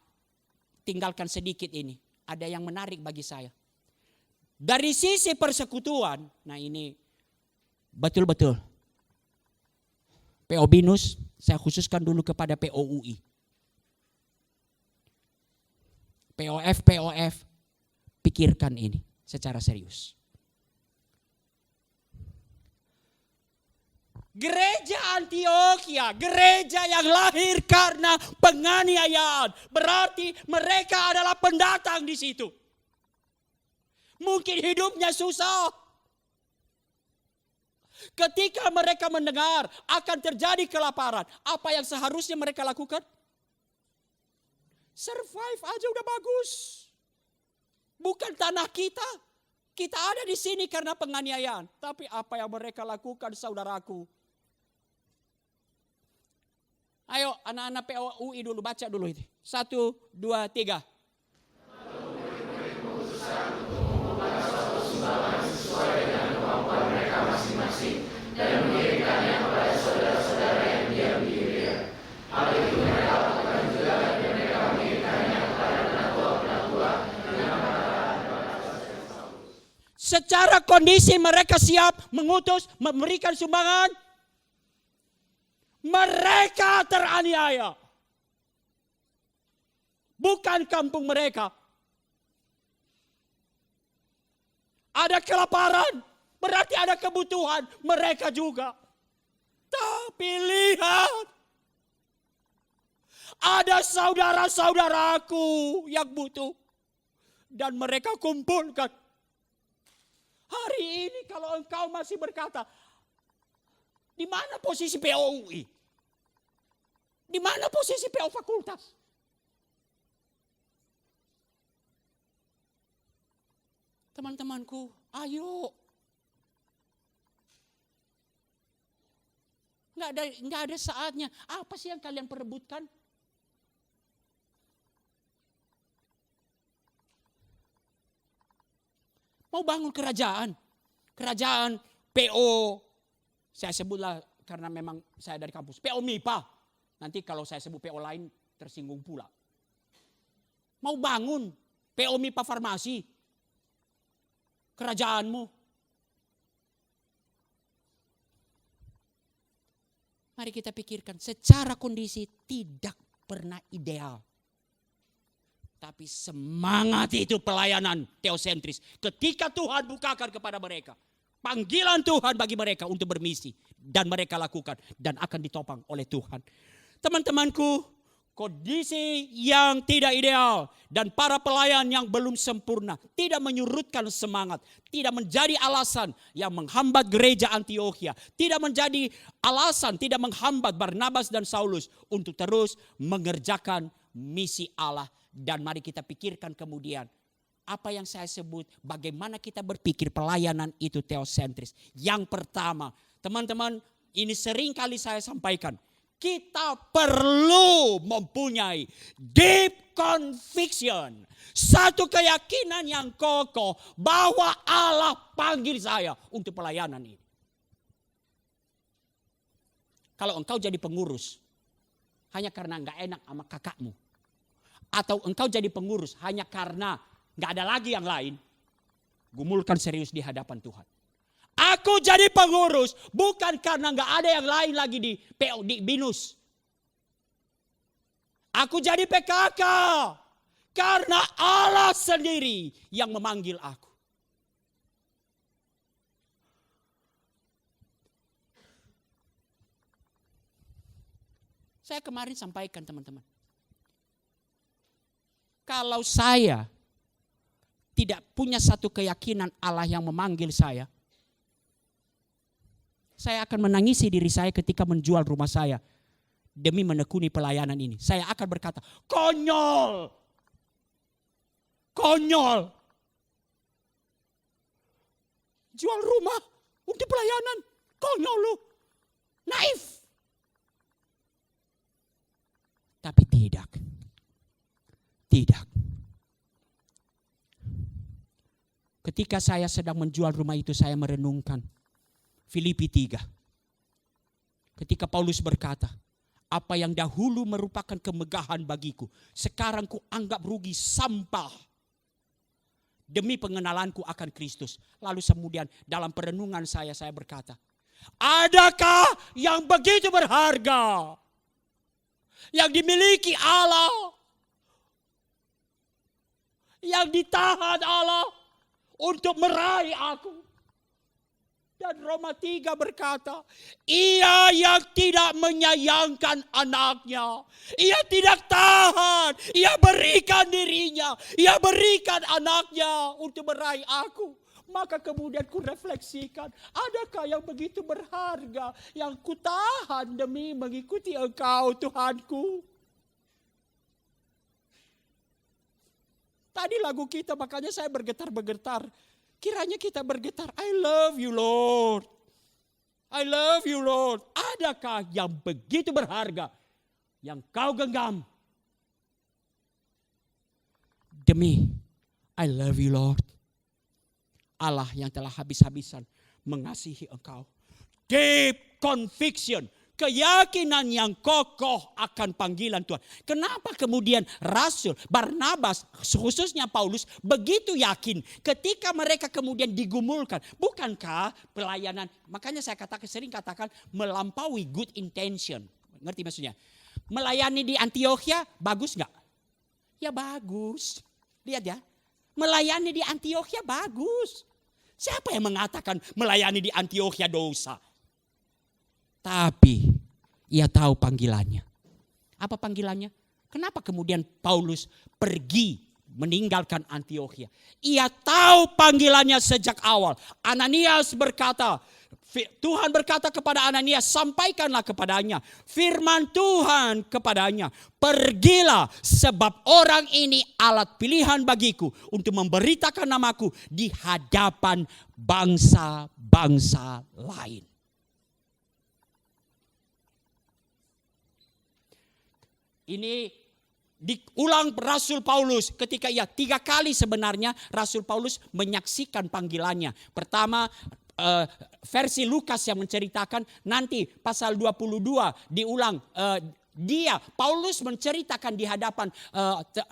tinggalkan sedikit ini. Ada yang menarik bagi saya. Dari sisi persekutuan, nah ini betul-betul. PO Binus, saya khususkan dulu kepada POUI. POF, pikirkan ini secara serius. Gereja Antiokhia, gereja yang lahir karena penganiayaan. Berarti mereka adalah pendatang di situ. Mungkin hidupnya susah. Ketika mereka mendengar akan terjadi kelaparan, apa yang seharusnya mereka lakukan? Survive aja udah bagus. Bukan tanah kita. Kita ada di sini karena penganiayaan. Tapi apa yang mereka lakukan, saudaraku? Ayo anak-anak POUI dulu, baca dulu itu. 1, 2, 3. Secara kondisi mereka siap mengutus, memberikan sumbangan. Mereka teraniaya. Bukan kampung mereka. Ada kelaparan, berarti ada kebutuhan mereka juga. Tapi lihat, ada saudara-saudaraku yang butuh. Dan mereka kumpulkan. Hari ini kalau engkau masih berkata, di mana posisi POUI? Di mana posisi PO fakultas? Teman-temanku, ayo. Nggak ada saatnya. Apa sih yang kalian perebutkan? Mau bangun kerajaan. Kerajaan PO. Saya sebutlah karena memang saya dari kampus. PO MIPA. Nanti kalau saya sebut PO lain tersinggung pula. Mau bangun PO MIPA farmasi. Kerajaanmu. Mari kita pikirkan secara kondisi tidak pernah ideal. Tapi semangat itu pelayanan teosentris. Ketika Tuhan bukakan kepada mereka, panggilan Tuhan bagi mereka untuk bermisi. Dan mereka lakukan dan akan ditopang oleh Tuhan. Teman-temanku, kondisi yang tidak ideal dan para pelayan yang belum sempurna tidak menyurutkan semangat, tidak menjadi alasan yang menghambat gereja Antiokhia, tidak menjadi alasan, tidak menghambat Barnabas dan Saulus untuk terus mengerjakan misi Allah. Dan mari kita pikirkan kemudian apa yang saya sebut, bagaimana kita berpikir pelayanan itu teosentris. Yang pertama, teman-teman, ini sering kali saya sampaikan, kita perlu mempunyai deep conviction. Satu keyakinan yang kokoh bahwa Allah panggil saya untuk pelayanan ini. Kalau engkau jadi pengurus hanya karena enggak enak sama kakakmu, atau engkau jadi pengurus hanya karena enggak ada lagi yang lain, gumulkan serius di hadapan Tuhan. Aku jadi pengurus bukan karena enggak ada yang lain lagi di PO, di BINUS. Aku jadi PKK karena Allah sendiri yang memanggil aku. Saya kemarin sampaikan teman-teman. Kalau saya tidak punya satu keyakinan Allah yang memanggil saya akan menangisi diri saya ketika menjual rumah saya demi menekuni pelayanan ini. Saya akan berkata, konyol. Konyol. Jual rumah untuk pelayanan. Konyol lu. Naif. Tapi tidak. Tidak. Ketika saya sedang menjual rumah itu, saya merenungkan Filipi 3. Ketika Paulus berkata, apa yang dahulu merupakan kemegahan bagiku, sekarang ku anggap rugi sampah demi pengenalanku akan Kristus. Lalu kemudian dalam perenungan saya berkata, adakah yang begitu berharga yang dimiliki Allah, yang ditahan Allah untuk meraih aku? Dan Roma 3 berkata, ia yang tidak menyayangkan anaknya, ia tidak tahan, ia berikan dirinya, ia berikan anaknya untuk meraih aku. Maka kemudian ku refleksikan, adakah yang begitu berharga yang ku tahan demi mengikuti Engkau Tuhanku? Tadi lagu kita, makanya saya bergetar-bergetar. Kiranya kita bergetar, I love you Lord. I love you Lord. Adakah yang begitu berharga yang kau genggam demi I love you Lord. Allah yang telah habis-habisan mengasihi engkau. Deep conviction. Keyakinan yang kokoh akan panggilan Tuhan. Kenapa kemudian Rasul Barnabas, khususnya Paulus, begitu yakin ketika mereka kemudian digumulkan? Bukankah pelayanan, makanya saya sering katakan melampaui good intention. Ngerti maksudnya? Melayani di Antiokhia bagus gak? Ya bagus. Lihat ya. Melayani di Antiokhia bagus. Siapa yang mengatakan melayani di Antiokhia dosa? Tapi ia tahu panggilannya. Apa panggilannya? Kenapa kemudian Paulus pergi meninggalkan Antiokhia? Ia tahu panggilannya sejak awal. Ananias berkata, Tuhan berkata kepada Ananias, sampaikanlah kepadanya firman Tuhan kepadanya. Pergilah sebab orang ini alat pilihan bagiku untuk memberitakan namaku di hadapan bangsa-bangsa lain. Ini diulang Rasul Paulus ketika 3 kali sebenarnya Rasul Paulus menyaksikan panggilannya. Pertama versi Lukas yang menceritakan, nanti pasal 22 diulang, Paulus menceritakan di hadapan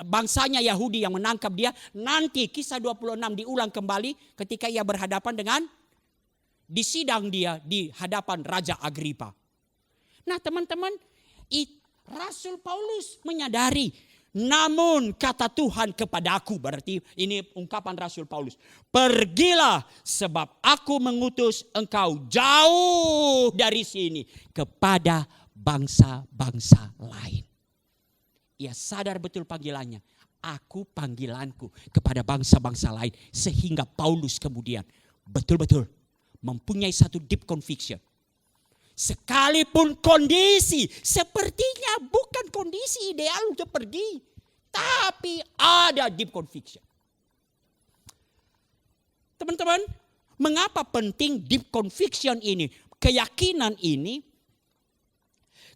bangsanya Yahudi yang menangkap dia. Nanti kisah 26 diulang kembali ketika ia berhadapan dengan, disidang dia di hadapan Raja Agripa. Nah teman-teman, Rasul Paulus menyadari Namun kata Tuhan kepadaku, berarti ini ungkapan Rasul Paulus. Pergilah sebab aku mengutus engkau jauh dari sini kepada bangsa-bangsa lain. Ia sadar betul panggilannya. Aku panggilanku kepada bangsa-bangsa lain. Sehingga Paulus kemudian betul-betul mempunyai satu deep conviction. Sekalipun kondisi sepertinya bukan kondisi ideal untuk pergi. Tapi ada deep conviction. Teman-teman, mengapa penting deep conviction ini? Keyakinan ini,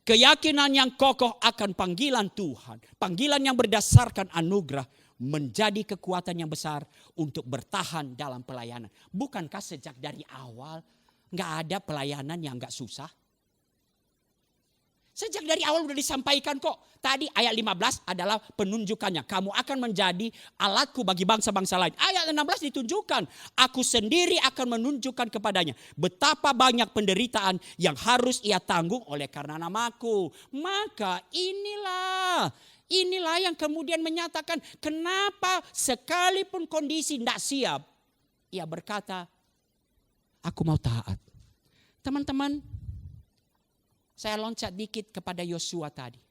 keyakinan yang kokoh akan panggilan Tuhan. Panggilan yang berdasarkan anugerah menjadi kekuatan yang besar untuk bertahan dalam pelayanan. Bukankah sejak dari awal nggak ada pelayanan yang nggak susah? Sejak dari awal sudah disampaikan kok. Tadi ayat 15 adalah penunjukannya. Kamu akan menjadi alatku bagi bangsa-bangsa lain. Ayat 16 ditunjukkan. Aku sendiri akan menunjukkan kepadanya betapa banyak penderitaan yang harus ia tanggung oleh karena namaku. Maka inilah yang kemudian menyatakan kenapa sekalipun kondisi tidak siap. Ia berkata, aku mau taat. Teman-teman, saya loncat dikit kepada Yosua tadi.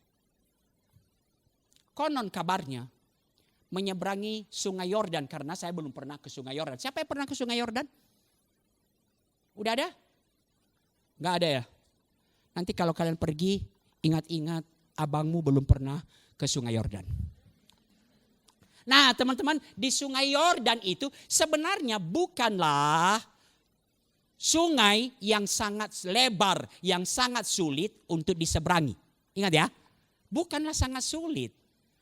Konon kabarnya menyeberangi sungai Yordan, karena saya belum pernah ke sungai Yordan. Siapa yang pernah ke sungai Yordan? Udah ada? Gak ada ya? Nanti kalau kalian pergi, ingat-ingat abangmu belum pernah ke sungai Yordan. Nah teman-teman, di sungai Yordan itu sebenarnya bukanlah sungai yang sangat lebar, yang sangat sulit untuk diseberangi. Ingat ya, bukanlah sangat sulit.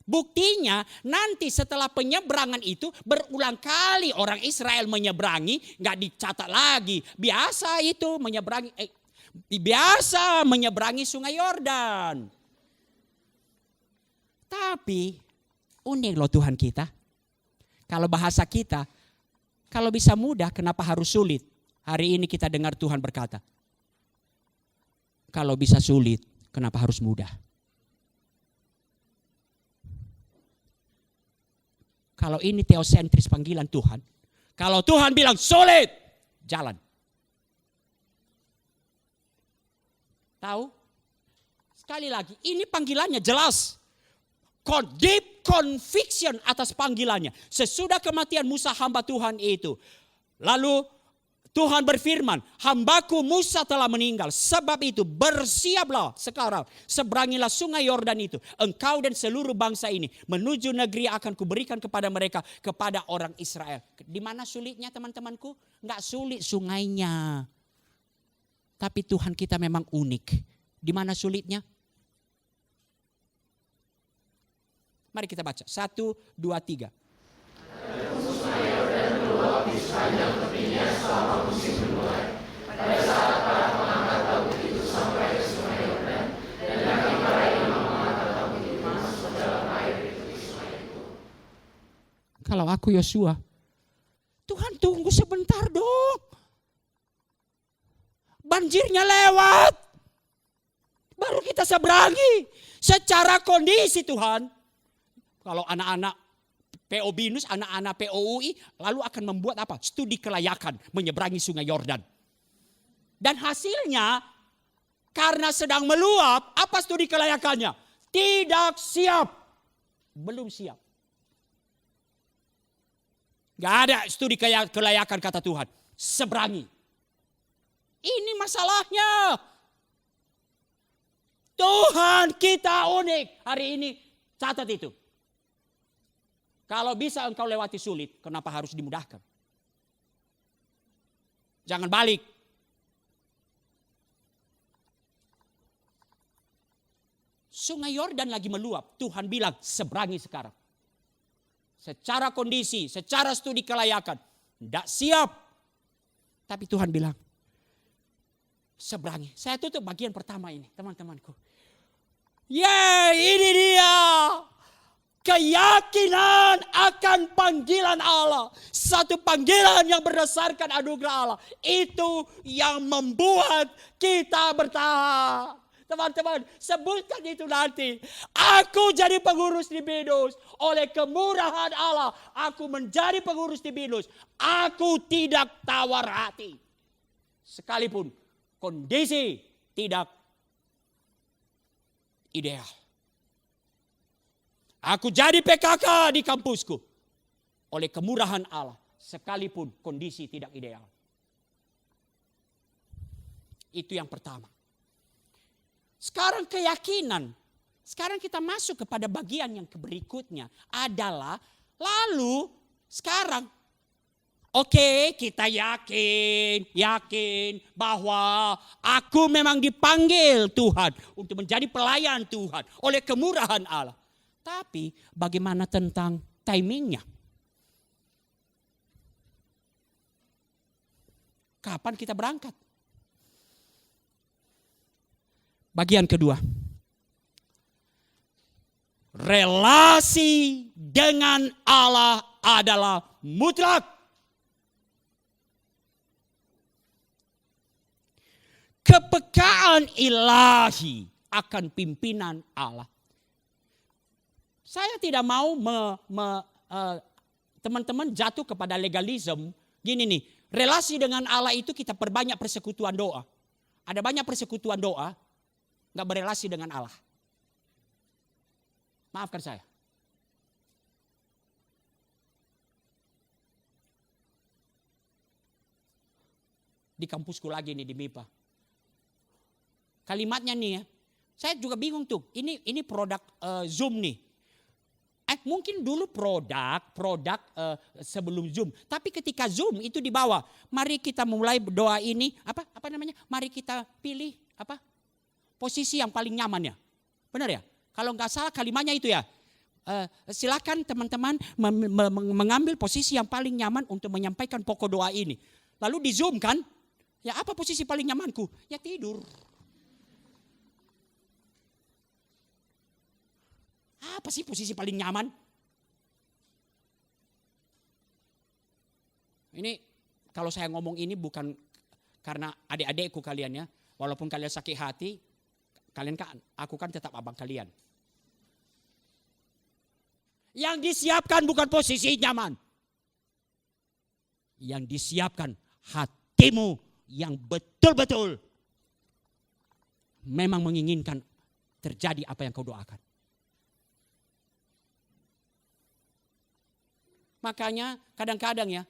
Buktinya nanti setelah penyeberangan itu berulang kali orang Israel menyeberangi, nggak dicatat lagi. Biasa itu menyeberangi sungai Yordan. Tapi unik loh Tuhan kita. Kalau bahasa kita, kalau bisa mudah kenapa harus sulit? Hari ini kita dengar Tuhan berkata, kalau bisa sulit, kenapa harus mudah? Kalau ini teosentris panggilan Tuhan, kalau Tuhan bilang sulit, jalan. Tahu? Sekali lagi, ini panggilannya jelas. Deep conviction atas panggilannya. Sesudah kematian Musa hamba Tuhan itu. Lalu Tuhan berfirman, hambaku Musa telah meninggal. Sebab itu bersiaplah sekarang. Seberangilah sungai Yordan itu. Engkau dan seluruh bangsa ini menuju negeri yang akan kuberikan kepada mereka. Kepada orang Israel. Di mana sulitnya teman-temanku? Enggak sulit sungainya. Tapi Tuhan kita memang unik. Di mana sulitnya? Mari kita baca. 1, 2, 3. Kalau aku Yosua, Tuhan tunggu sebentar dong. Banjirnya lewat. Baru kita seberangi. Secara kondisi Tuhan. Kalau anak-anak PO Binus, anak-anak POUI lalu akan membuat apa? Studi kelayakan menyeberangi sungai Yordan. Dan hasilnya karena sedang meluap, apa studi kelayakannya? Tidak siap. Belum siap. Gak ada studi kelayakan kata Tuhan. Seberangi. Ini masalahnya. Tuhan kita unik. Hari ini catat itu. Kalau bisa engkau lewati sulit, kenapa harus dimudahkan? Jangan balik. Sungai Yordan lagi meluap. Tuhan bilang seberangi sekarang. Secara kondisi, secara studi kelayakan. Tidak siap. Tapi Tuhan bilang seberangi. Saya tutup bagian pertama ini teman-temanku. Ini dia. Keyakinan akan panggilan Allah. Satu panggilan yang berdasarkan anugerah Allah. Itu yang membuat kita bertahan. Teman-teman, sebutkan itu nanti. Aku jadi pengurus di BINUS. Oleh kemurahan Allah, aku menjadi pengurus di BINUS. Aku tidak tawar hati. Sekalipun kondisi tidak ideal. Aku jadi PKK di kampusku. Oleh kemurahan Allah, sekalipun kondisi tidak ideal. Itu yang pertama. Sekarang keyakinan. Sekarang kita masuk kepada bagian yang berikutnya. Adalah lalu sekarang. Oke, kita yakin bahwa aku memang dipanggil Tuhan. Untuk menjadi pelayan Tuhan. Oleh kemurahan Allah. Tapi bagaimana tentang timingnya? Kapan kita berangkat? Bagian kedua. Relasi dengan Allah adalah mutlak. Kepekaan ilahi akan pimpinan Allah. Saya tidak mau teman-teman jatuh kepada legalisme. Gini nih, relasi dengan Allah itu kita perbanyak persekutuan doa. Ada banyak persekutuan doa. Gak berelasi dengan Allah. Maafkan saya. Di kampusku lagi nih di MIPA. Kalimatnya nih ya. Saya juga bingung tuh. Ini produk Zoom nih. Mungkin dulu produk sebelum Zoom. Tapi ketika Zoom itu dibawa. Mari kita mulai doa ini. Apa namanya? Mari kita pilih posisi yang paling nyaman ya. Benar ya? Kalau nggak salah kalimatnya itu ya. Silakan teman-teman mengambil posisi yang paling nyaman untuk menyampaikan pokok doa ini. Lalu di Zoom kan, ya apa posisi paling nyamanku? Ya tidur. Apa sih posisi paling nyaman? Ini kalau saya ngomong ini bukan karena adik-adikku kalian ya. Walaupun kalian sakit hati, aku kan tetap abang kalian. Yang disiapkan bukan posisi nyaman. Yang disiapkan hatimu yang betul-betul memang menginginkan terjadi apa yang kau doakan. Makanya kadang-kadang ya,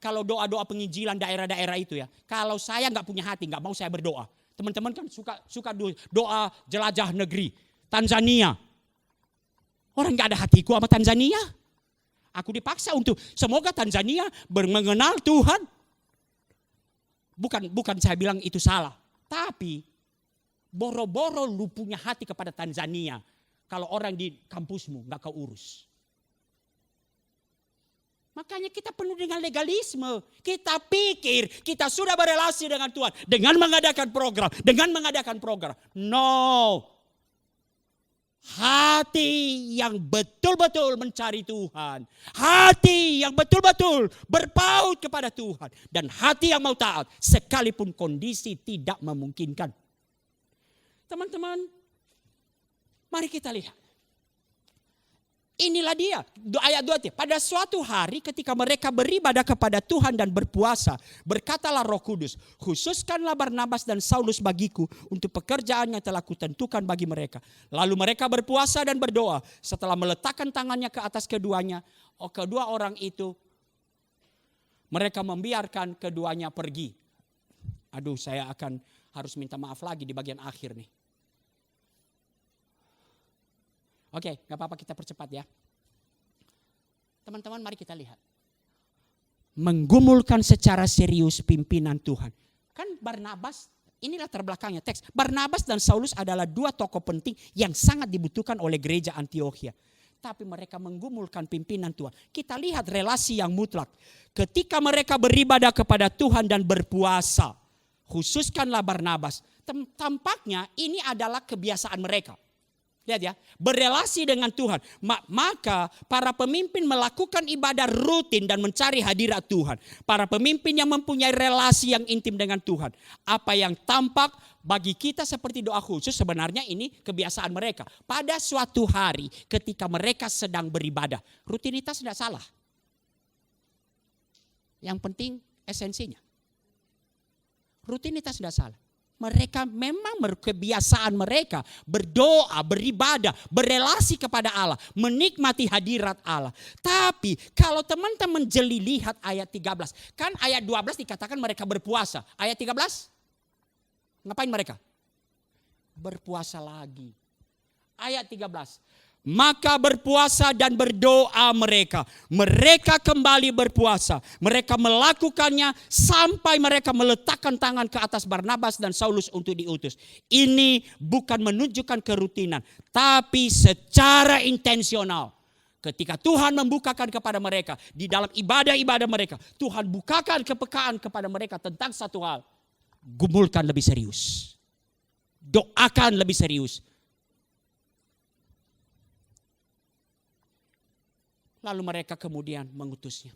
kalau doa-doa penginjilan daerah-daerah itu ya, kalau saya nggak punya hati, nggak mau saya berdoa. Teman-teman kan suka doa jelajah negeri. Tanzania. Orang gak ada hatiku sama Tanzania. Aku dipaksa untuk semoga Tanzania mengenal Tuhan. Bukan saya bilang itu salah. Tapi boro-boro lu punya hati kepada Tanzania. Kalau orang di kampusmu gak kau urus. Makanya kita penuh dengan legalisme. Kita pikir kita sudah berelasi dengan Tuhan. Dengan mengadakan program. No. Hati yang betul-betul mencari Tuhan. Hati yang betul-betul berpaut kepada Tuhan. Dan hati yang mau taat. Sekalipun kondisi tidak memungkinkan. Teman-teman. Mari kita lihat. Inilah dia, ayat 2. Pada suatu hari ketika mereka beribadah kepada Tuhan dan berpuasa, berkatalah Roh Kudus, khususkanlah Barnabas dan Saulus bagiku untuk pekerjaan yang telah kutentukan bagi mereka. Lalu mereka berpuasa dan berdoa. Setelah meletakkan tangannya ke atas keduanya, kedua orang itu, mereka membiarkan keduanya pergi. Aduh, saya akan harus minta maaf lagi di bagian akhir nih. Oke, gak apa-apa kita percepat ya. Teman-teman mari kita lihat. Menggumulkan secara serius pimpinan Tuhan. Kan Barnabas, ini latar belakangnya teks. Barnabas dan Saulus adalah dua tokoh penting yang sangat dibutuhkan oleh gereja Antiokhia. Tapi mereka menggumulkan pimpinan Tuhan. Kita lihat relasi yang mutlak. Ketika mereka beribadah kepada Tuhan dan berpuasa. Khususkanlah Barnabas. Tampaknya ini adalah kebiasaan mereka. Lihat ya, berelasi dengan Tuhan. Maka para pemimpin melakukan ibadah rutin dan mencari hadirat Tuhan. Para pemimpin yang mempunyai relasi yang intim dengan Tuhan. Apa yang tampak bagi kita seperti doa khusus, sebenarnya ini kebiasaan mereka. Pada suatu hari ketika mereka sedang beribadah, rutinitas tidak salah. Yang penting esensinya. Rutinitas tidak salah. Mereka memang kebiasaan mereka berdoa, beribadah, berelasi kepada Allah, menikmati hadirat Allah. Tapi kalau teman-teman jeli lihat ayat 13, kan ayat 12 dikatakan mereka berpuasa. Ayat 13, ngapain mereka? Berpuasa lagi. Ayat 13. Maka berpuasa dan berdoa mereka. Mereka kembali berpuasa. Mereka melakukannya sampai mereka meletakkan tangan ke atas Barnabas dan Saulus untuk diutus. Ini bukan menunjukkan kerutinan, tapi secara intensional. Ketika Tuhan membukakan kepada mereka, di dalam ibadah-ibadah mereka, Tuhan bukakan kepekaan kepada mereka tentang satu hal. Gumulkan lebih serius. Doakan lebih serius. Lalu mereka kemudian mengutusnya.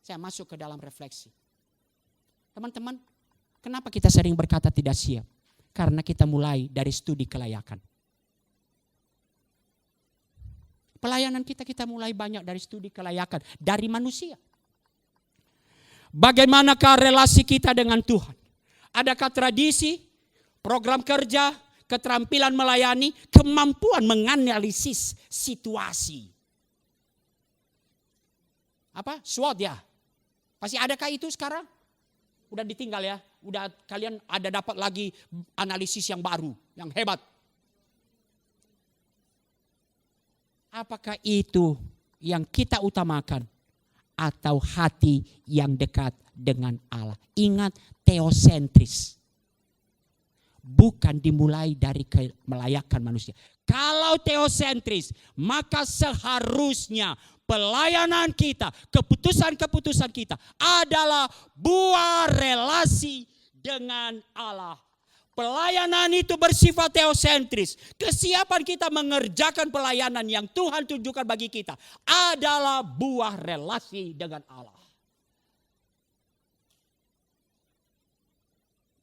Saya masuk ke dalam refleksi. Teman-teman, kenapa kita sering berkata tidak siap? Karena kita mulai dari studi kelayakan. Pelayanan kita mulai banyak dari studi kelayakan. Dari manusia. Bagaimanakah relasi kita dengan Tuhan? Adakah tradisi, program kerja, keterampilan melayani, kemampuan menganalisis situasi? Apa? SWOT ya. Pasti adakah itu sekarang? Udah ditinggal ya. Udah kalian ada dapat lagi analisis yang baru, yang hebat. Apakah itu yang kita utamakan atau hati yang dekat dengan Allah? Ingat, teosentris. Bukan dimulai dari melayakkan manusia. Kalau teosentris, maka seharusnya pelayanan kita, keputusan-keputusan kita adalah buah relasi dengan Allah. Pelayanan itu bersifat teosentris. Kesiapan kita mengerjakan pelayanan yang Tuhan tunjukkan bagi kita adalah buah relasi dengan Allah.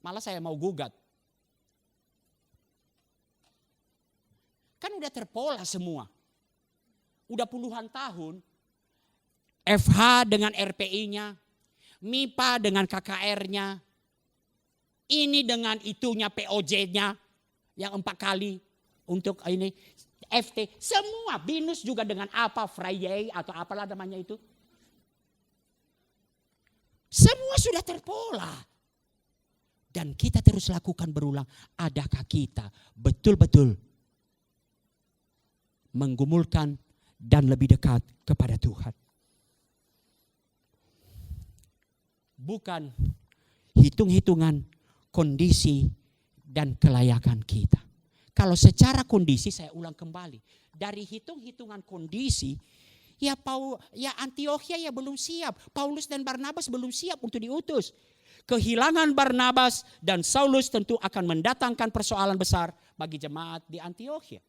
Malah saya mau gugat. Kan udah terpola semua. Udah puluhan tahun, FH dengan RPI-nya, MIPA dengan KKR-nya, ini dengan itunya POJ-nya, yang 4 kali untuk ini, FT, semua, BINUS juga dengan apa, Friday atau apalah namanya itu. Semua sudah terpola. Dan kita terus lakukan berulang, adakah kita betul-betul menggumulkan dan lebih dekat kepada Tuhan. Bukan hitung-hitungan kondisi dan kelayakan kita. Kalau secara kondisi, saya ulang kembali. Dari hitung-hitungan kondisi, ya Antiokhia ya belum siap. Paulus dan Barnabas belum siap untuk diutus. Kehilangan Barnabas dan Saulus tentu akan mendatangkan persoalan besar bagi jemaat di Antiokhia.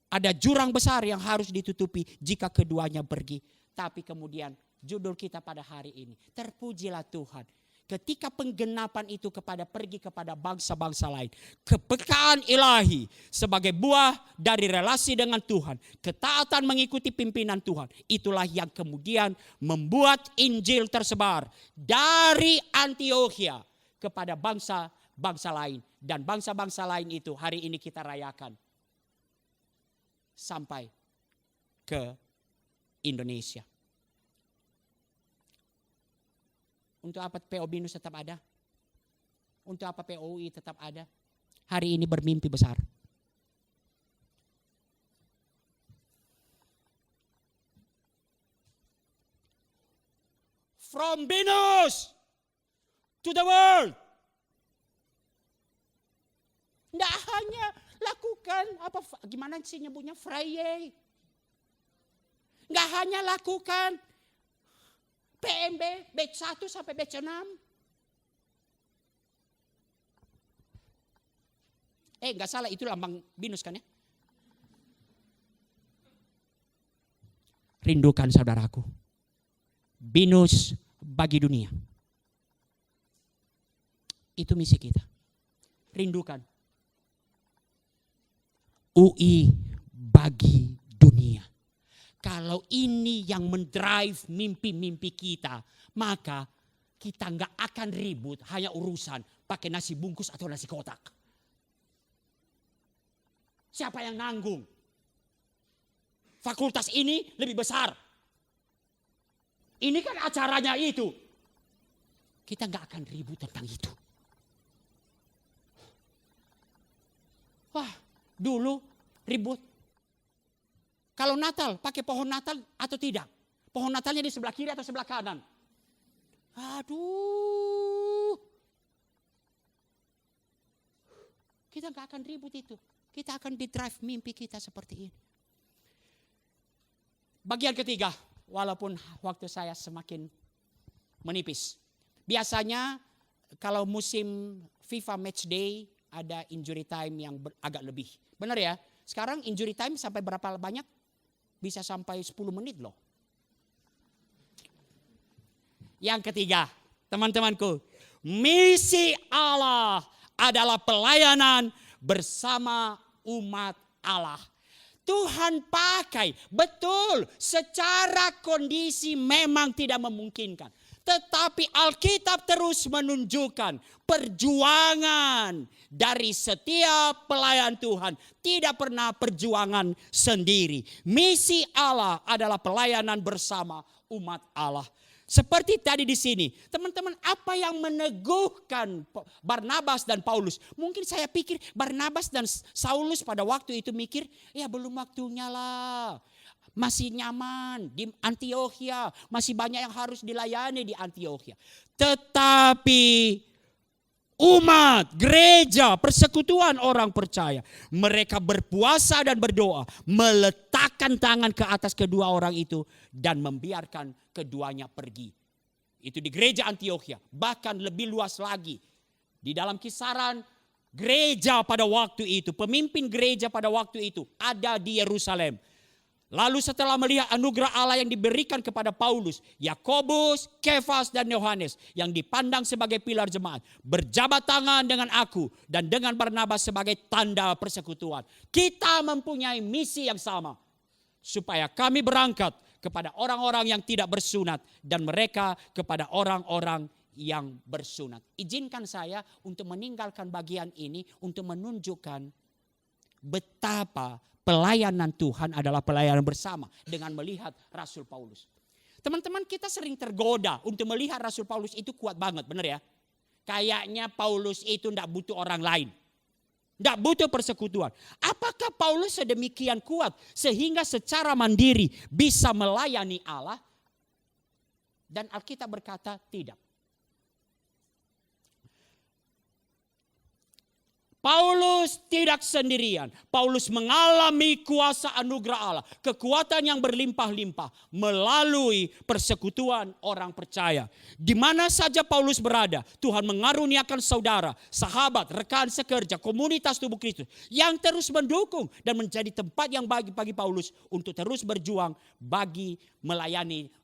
Ada jurang besar yang harus ditutupi jika keduanya pergi. Tapi kemudian judul kita pada hari ini, terpujilah Tuhan. Ketika penggenapan itu pergi kepada bangsa-bangsa lain. Kepekaan ilahi sebagai buah dari relasi dengan Tuhan. Ketaatan mengikuti pimpinan Tuhan. Itulah yang kemudian membuat Injil tersebar dari Antiokhia kepada bangsa-bangsa lain. Dan bangsa-bangsa lain itu hari ini kita rayakan. Sampai ke Indonesia. Untuk apa PO BINUS tetap ada? Untuk apa POI tetap ada? Hari ini bermimpi besar. From BINUS to the world. Tidak hanya lakukan gimana sih nyebutnya Friday. Enggak hanya lakukan PMB batch 1 sampai batch 6. Enggak salah, itu lambang binus kan ya. Rindukan saudaraku. Binus bagi dunia. Itu misi kita. Rindukan. UI bagi dunia. Kalau ini yang mendrive mimpi-mimpi kita, maka kita nggak akan ribut hanya urusan pakai nasi bungkus atau nasi kotak. Siapa yang nanggung? Fakultas ini lebih besar. Ini kan acaranya itu. Kita nggak akan ribut tentang itu. Wah, dulu ribut. Kalau Natal, pakai pohon Natal atau tidak? Pohon Natalnya di sebelah kiri atau sebelah kanan? Aduh. Kita nggak akan ribut itu. Kita akan di-drive mimpi kita seperti ini. Bagian ketiga, walaupun waktu saya semakin menipis. Biasanya kalau musim FIFA Match Day ada injury time yang agak lebih. Benar ya? Sekarang injury time sampai berapa banyak? Bisa sampai 10 menit loh. Yang ketiga, teman-temanku, misi Allah adalah pelayanan bersama umat Allah. Tuhan pakai, betul, secara kondisi memang tidak memungkinkan. Tetapi Alkitab terus menunjukkan perjuangan dari setiap pelayan Tuhan. Tidak pernah perjuangan sendiri. Misi Allah adalah pelayanan bersama umat Allah. Seperti tadi di sini, teman-teman, apa yang meneguhkan Barnabas dan Paulus? Mungkin saya pikir Barnabas dan Saulus pada waktu itu mikir, ya belum waktunya lah. Masih nyaman di Antiokhia, masih banyak yang harus dilayani di Antiokhia. Tetapi umat, gereja, persekutuan orang percaya, mereka berpuasa dan berdoa, meletakkan tangan ke atas kedua orang itu dan membiarkan keduanya pergi. Itu di gereja Antiokhia, bahkan lebih luas lagi. Di dalam kisaran gereja pada waktu itu, pemimpin gereja pada waktu itu ada di Yerusalem. Lalu setelah melihat anugerah Allah yang diberikan kepada Paulus, Yakobus, Kefas dan Yohanes yang dipandang sebagai pilar jemaat, berjabat tangan dengan aku dan dengan Barnabas sebagai tanda persekutuan. Kita mempunyai misi yang sama, supaya kami berangkat kepada orang-orang yang tidak bersunat dan mereka kepada orang-orang yang bersunat. Izinkan saya untuk meninggalkan bagian ini untuk menunjukkan betapa pelayanan Tuhan adalah pelayanan bersama dengan melihat Rasul Paulus. Teman-teman, kita sering tergoda untuk melihat Rasul Paulus itu kuat banget, benar ya? Kayaknya Paulus itu tidak butuh orang lain. Tidak butuh persekutuan. Apakah Paulus sedemikian kuat sehingga secara mandiri bisa melayani Allah? Dan Alkitab berkata tidak. Paulus tidak sendirian. Paulus mengalami kuasa anugerah Allah, kekuatan yang berlimpah-limpah melalui persekutuan orang percaya. Di mana saja Paulus berada, Tuhan mengaruniakan saudara, sahabat, rekan sekerja, komunitas tubuh Kristus yang terus mendukung dan menjadi tempat yang bagi Paulus untuk terus berjuang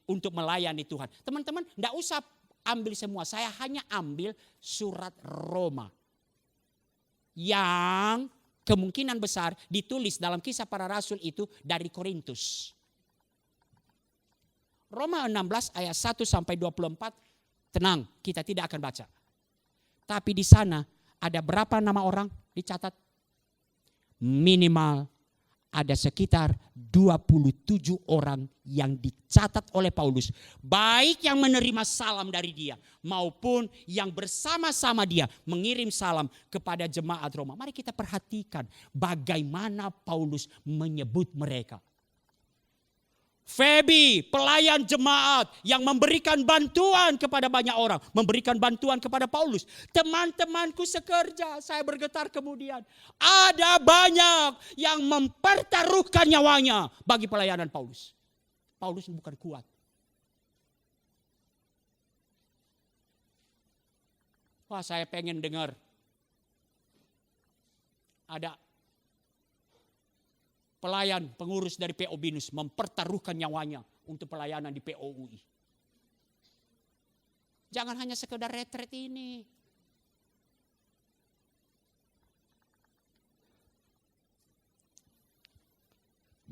untuk melayani Tuhan. Teman-teman, tidak usah ambil semua, saya hanya ambil surat Roma yang kemungkinan besar ditulis dalam Kisah Para Rasul itu dari Korintus. Roma 16 ayat 1 sampai 24, tenang, kita tidak akan baca. Tapi di sana ada berapa nama orang dicatat? Minimal ada sekitar 27 orang yang dicatat oleh Paulus. Baik yang menerima salam dari dia maupun yang bersama-sama dia mengirim salam kepada jemaat Roma. Mari kita perhatikan bagaimana Paulus menyebut mereka. Febi, pelayan jemaat yang memberikan bantuan kepada banyak orang. Memberikan bantuan kepada Paulus. Teman-temanku sekerja, saya bergetar kemudian. Ada banyak yang mempertaruhkan nyawanya bagi pelayanan Paulus. Paulus bukan kuat. Wah, saya pengen dengar ada pelayan pengurus dari PO Binus mempertaruhkan nyawanya untuk pelayanan di POUI. Jangan hanya sekedar retret ini.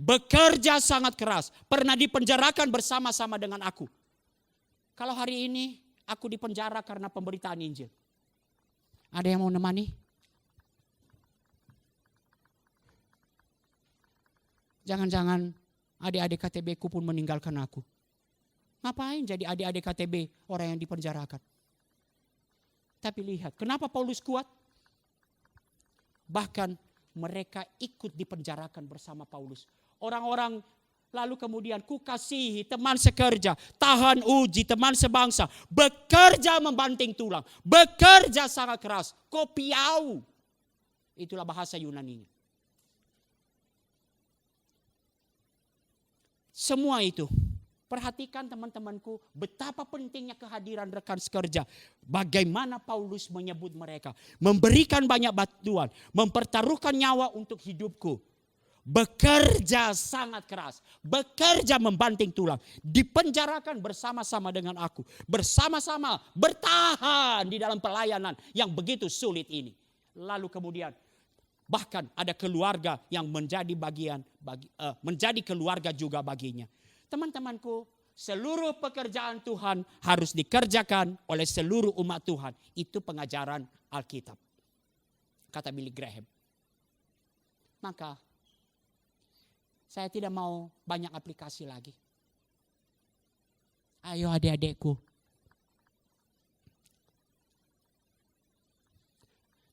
Bekerja sangat keras, pernah dipenjarakan bersama-sama dengan aku. Kalau hari ini aku dipenjara karena pemberitaan Injil, ada yang mau nemani? Jangan-jangan adik-adik KTB ku pun meninggalkan aku. Ngapain jadi adik-adik KTB orang yang dipenjarakan? Tapi lihat, kenapa Paulus kuat? Bahkan mereka ikut dipenjarakan bersama Paulus. Orang-orang lalu kemudian ku kasihi teman sekerja, tahan uji teman sebangsa, bekerja membanting tulang, bekerja sangat keras, kopiau. Itulah bahasa Yunaninya. Semua itu, perhatikan teman-temanku, betapa pentingnya kehadiran rekan sekerja. Bagaimana Paulus menyebut mereka, memberikan banyak bantuan, mempertaruhkan nyawa untuk hidupku. Bekerja sangat keras, bekerja membanting tulang, dipenjarakan bersama-sama dengan aku, bersama-sama bertahan di dalam pelayanan yang begitu sulit ini. Lalu kemudian bahkan ada keluarga yang menjadi menjadi keluarga juga baginya. Teman-temanku, seluruh pekerjaan Tuhan harus dikerjakan oleh seluruh umat Tuhan. Itu pengajaran Alkitab, kata Billy Graham. Maka saya tidak mau banyak aplikasi lagi. Ayo adik-adikku,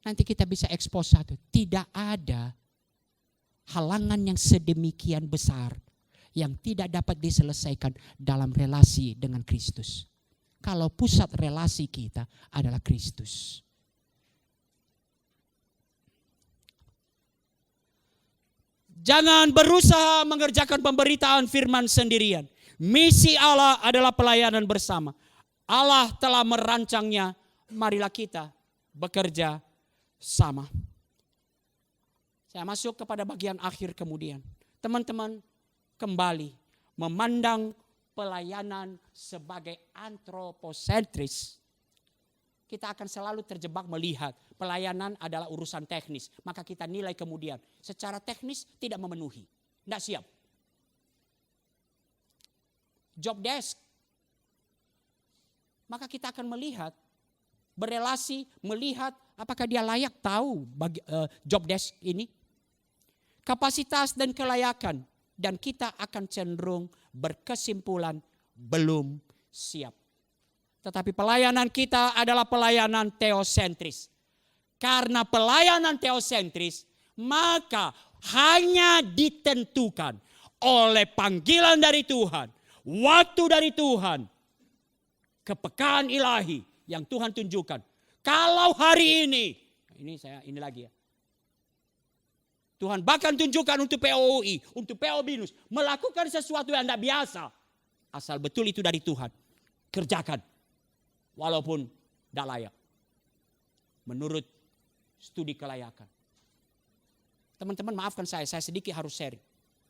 nanti kita bisa ekspos satu. Tidak ada halangan yang sedemikian besar yang tidak dapat diselesaikan dalam relasi dengan Kristus. Kalau pusat relasi kita adalah Kristus. Jangan berusaha mengerjakan pemberitaan firman sendirian. Misi Allah adalah pelayanan bersama. Allah telah merancangnya. Marilah kita bekerja sama. Saya masuk kepada bagian akhir kemudian. Teman-teman kembali memandang pelayanan sebagai antroposentris. Kita akan selalu terjebak melihat pelayanan adalah urusan teknis. Maka kita nilai kemudian secara teknis tidak memenuhi. Tidak siap. Job desk. Maka kita akan melihat, berelasi, melihat apakah dia layak tahu job desk ini. Kapasitas dan kelayakan. Dan kita akan cenderung berkesimpulan belum siap. Tetapi pelayanan kita adalah pelayanan teosentris. Karena pelayanan teosentris, maka hanya ditentukan oleh panggilan dari Tuhan, waktu dari Tuhan, kepekaan ilahi yang Tuhan tunjukkan. Kalau hari ini lagi ya. Tuhan bahkan tunjukkan untuk POUI, untuk PO Binus, melakukan sesuatu yang tidak biasa. Asal betul itu dari Tuhan. Kerjakan. Walaupun tidak layak. Menurut studi kelayakan. Teman-teman maafkan saya sedikit harus sharing.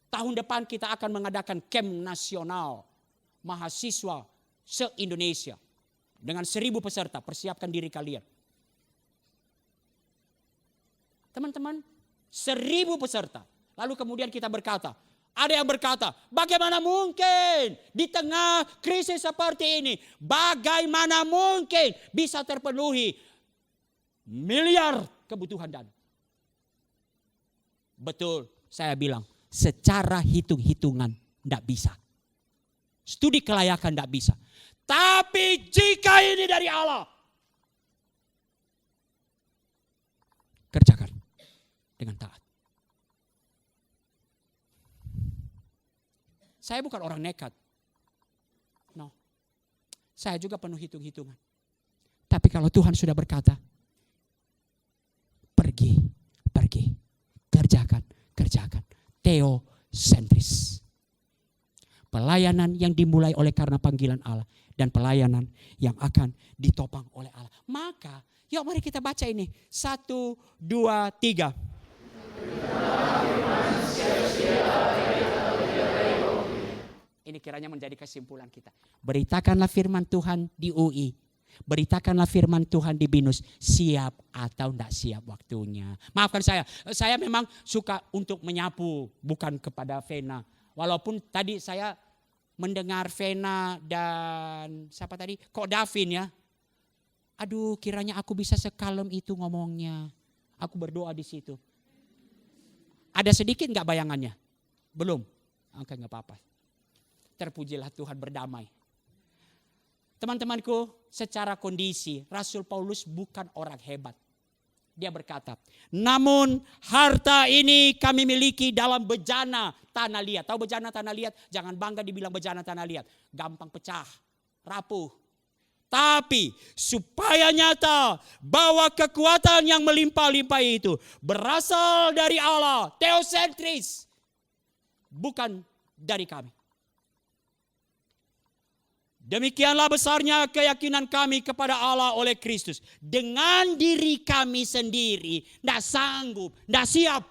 Tahun depan kita akan mengadakan camp nasional mahasiswa se-Indonesia. Dengan 1.000 peserta, persiapkan diri kalian. Teman-teman, 1.000 peserta. Lalu kemudian kita berkata, ada yang berkata, bagaimana mungkin di tengah krisis seperti ini, bagaimana mungkin bisa terpenuhi miliar kebutuhan dana? Betul, saya bilang, secara hitung-hitungan tidak bisa. Studi kelayakan tidak bisa. Tapi jika ini dari Allah, kerjakan dengan taat. Saya bukan orang nekat. No. Saya juga penuh hitung-hitungan. Tapi kalau Tuhan sudah berkata, pergi, kerjakan. Teosentris. Pelayanan yang dimulai oleh karena panggilan Allah. Dan pelayanan yang akan ditopang oleh Allah. Maka, yuk mari kita baca ini. 1, 2, 3. Ini kiranya menjadi kesimpulan kita. Beritakanlah firman Tuhan di UI. Beritakanlah firman Tuhan di BINUS. Siap atau tidak siap waktunya. Maafkan saya memang suka untuk menyapu, bukan kepada Vena. Walaupun tadi saya mendengar Vena dan siapa tadi? Kok Davin ya. Aduh, kiranya aku bisa sekalem itu ngomongnya. Aku berdoa di situ. Ada sedikit nggak bayangannya? Belum? Oke, nggak apa-apa. Terpujilah Tuhan, berdamai. Teman-temanku, secara kondisi Rasul Paulus bukan orang hebat. Dia berkata, namun harta ini kami miliki dalam bejana tanah liat. Tahu bejana tanah liat? Jangan bangga dibilang bejana tanah liat. Gampang pecah, rapuh. Tapi supaya nyata bahwa kekuatan yang melimpah-limpah itu berasal dari Allah. Theosentris. Bukan dari kami. Demikianlah besarnya keyakinan kami kepada Allah oleh Kristus. Dengan diri kami sendiri, tidak sanggup, tidak siap.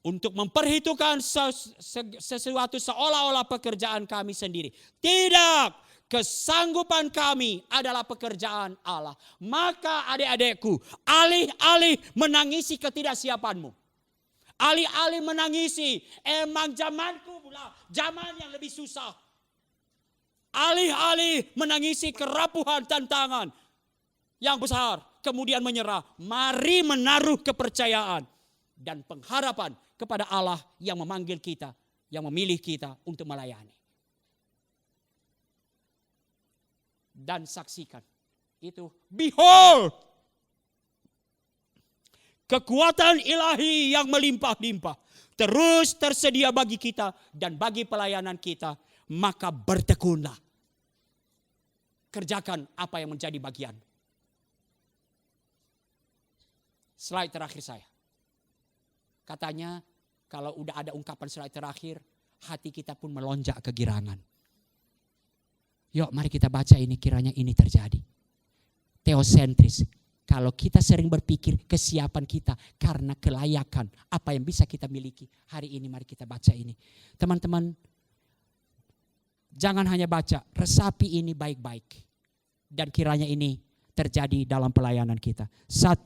Untuk memperhitungkan sesuatu seolah-olah pekerjaan kami sendiri. Tidak, kesanggupan kami adalah pekerjaan Allah. Maka adik-adikku, alih-alih menangisi ketidaksiapanmu. Alih-alih menangisi, emang zamanku pula, zaman yang lebih susah. Alih-alih menangisi kerapuhan tantangan yang besar, kemudian menyerah. Mari menaruh kepercayaan dan pengharapan kepada Allah yang memanggil kita, yang memilih kita untuk melayani. Dan saksikan itu, behold, kekuatan ilahi yang melimpah-limpah terus tersedia bagi kita dan bagi pelayanan kita. Maka bertekunlah. Kerjakan apa yang menjadi bagian. Slide terakhir saya. Katanya kalau udah ada ungkapan slide terakhir, hati kita pun melonjak kegirangan. Yuk mari kita baca ini, kiranya ini terjadi. Theosentris. Kalau kita sering berpikir kesiapan kita karena kelayakan apa yang bisa kita miliki. Hari ini mari kita baca ini. Teman-teman, jangan hanya baca, resapi ini baik-baik. Dan kiranya ini terjadi dalam pelayanan kita. 1,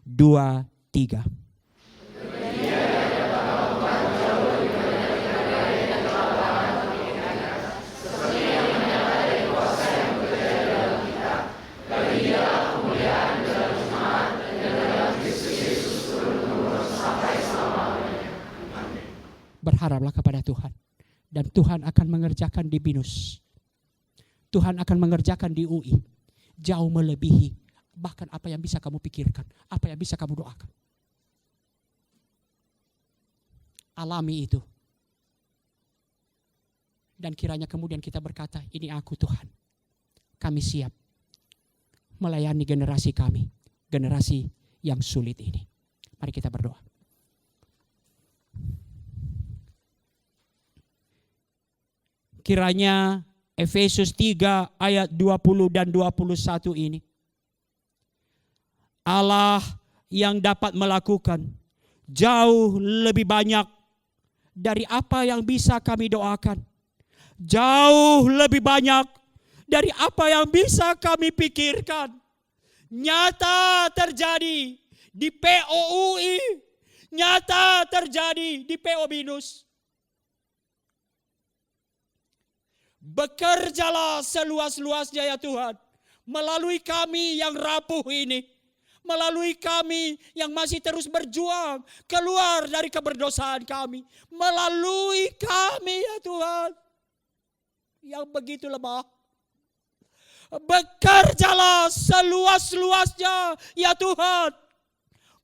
2, 3. Berharaplah kepada Tuhan. Dan Tuhan akan mengerjakan di BINUS. Tuhan akan mengerjakan di UI. Jauh melebihi bahkan apa yang bisa kamu pikirkan. Apa yang bisa kamu doakan. Alami itu. Dan kiranya kemudian kita berkata, ini aku Tuhan. Kami siap melayani generasi kami. Generasi yang sulit ini. Mari kita berdoa. Kiranya Efesus 3 ayat 20 dan 21 ini. Allah yang dapat melakukan jauh lebih banyak dari apa yang bisa kami doakan. Jauh lebih banyak dari apa yang bisa kami pikirkan. Nyata terjadi di POUI. Nyata terjadi di PO BINUS. Bekerjalah seluas-luasnya ya Tuhan. Melalui kami yang rapuh ini. Melalui kami yang masih terus berjuang. Keluar dari keberdosaan kami. Melalui kami ya Tuhan. Yang begitu lemah. Bekerjalah seluas-luasnya ya Tuhan.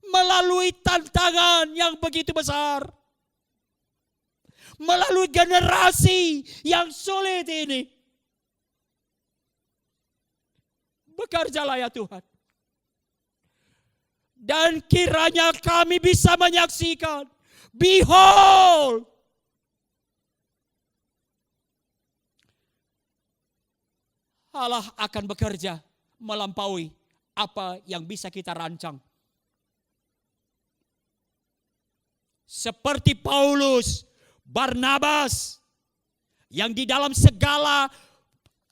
Melalui tantangan yang begitu besar. Melalui generasi yang sulit ini. Bekerjalah ya Tuhan. Dan kiranya kami bisa menyaksikan. Behold. Allah akan bekerja melampaui apa yang bisa kita rancang. Seperti Paulus, Barnabas, yang di dalam segala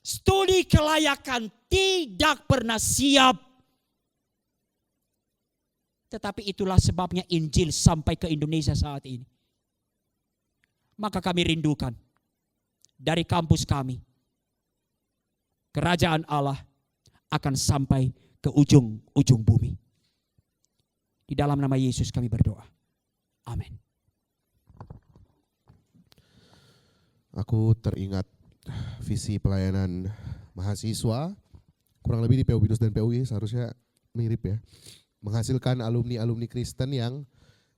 studi kelayakan tidak pernah siap. Tetapi itulah sebabnya Injil sampai ke Indonesia saat ini. Maka kami rindukan dari kampus kami, kerajaan Allah akan sampai ke ujung-ujung bumi. Di dalam nama Yesus kami berdoa. Amin. Aku teringat visi pelayanan mahasiswa, kurang lebih di PU Binus dan PUI seharusnya mirip ya. Menghasilkan alumni-alumni Kristen yang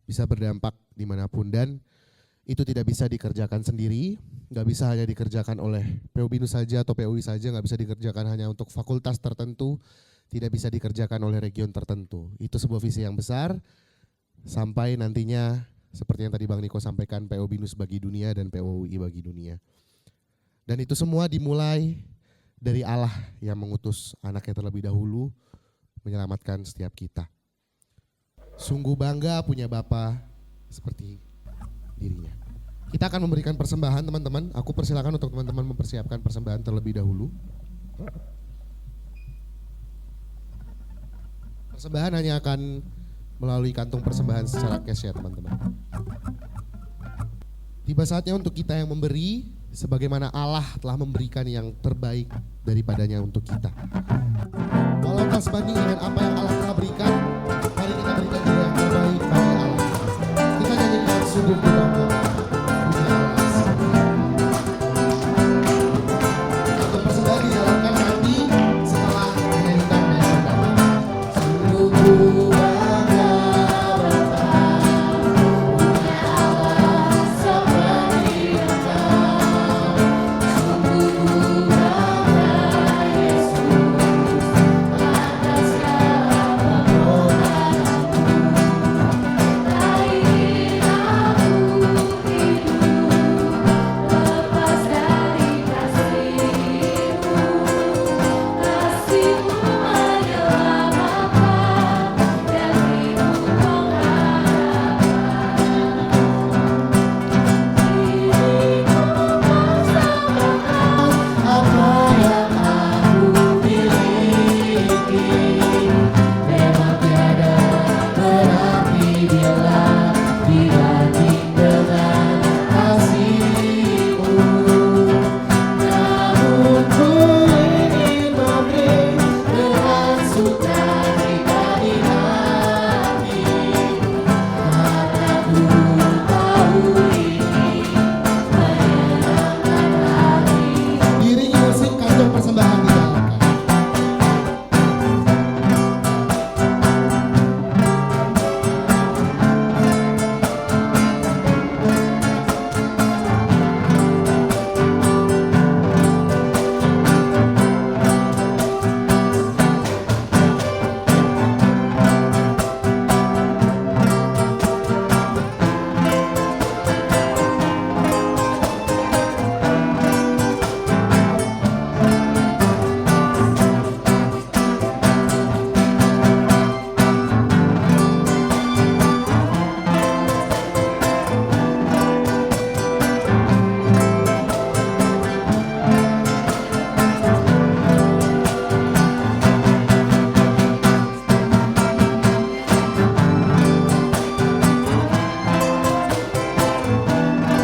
bisa berdampak dimanapun, dan itu tidak bisa dikerjakan sendiri, nggak bisa hanya dikerjakan oleh PU Binus saja atau PUI saja, nggak bisa dikerjakan hanya untuk fakultas tertentu, tidak bisa dikerjakan oleh region tertentu. Itu sebuah visi yang besar, sampai nantinya seperti yang tadi Bang Niko sampaikan, PU Binus bagi dunia dan PUI bagi dunia. Dan itu semua dimulai dari Allah yang mengutus anaknya terlebih dahulu menyelamatkan setiap kita. Sungguh bangga punya Bapa seperti dirinya. Kita akan memberikan persembahan teman-teman. Aku persilakan untuk teman-teman mempersiapkan persembahan terlebih dahulu. Persembahan hanya akan melalui kantung persembahan secara cash ya teman-teman. Tiba saatnya untuk kita yang memberi, sebagaimana Allah telah memberikan yang terbaik daripadanya untuk kita. Walau tak sebanding dengan apa yang Allah telah berikan, mari kita berikan juga yang terbaik bagi Allah. Kita nyanyikan sungguh bangga. Untuk persembahan dijalankan nanti setelah menyanyikan yang pertama. Sungguh bangga Bapa, punya Allah seperti Engkau. Sungguh bangga Yesus atas segala pengorbananmu. Ingin aku hidup lepas dari kasih-Mu. Kasih-Mu menyelamatkan dan hidup pengharapan. Diriku mempersembahkan apa yang aku miliki. Memang tiada berarti bila dibanding dengan kasih-Mu. Namun ku ingin memberi dengan sukacita di hati, karena ku tahu ini menyenangkan hati. Diiringi musik kantung persembahan dijalankan.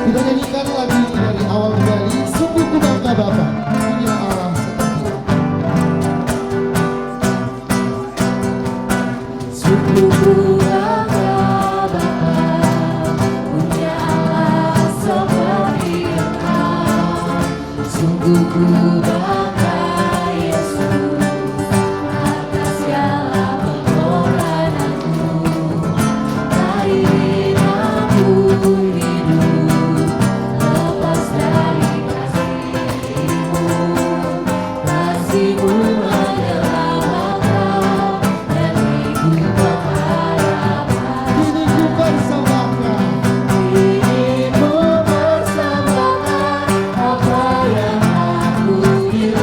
Kita nyanyikan lagi dari awal kembali. Sungguh ku bangga Bapa, punya Allah seperti Engkau. Sungguh ku bangga Bapa, punya Allah seperti Engkau. Sungguh ku bangga Yesus atas segala pengorbananmu. Ingin aku hidup lepas dari kasih-Mu. Kasih-Mu menyelamatkan dan hidup pengharapan. Kini ku persembahkan, kini ku persembahkan apa yang aku miliki.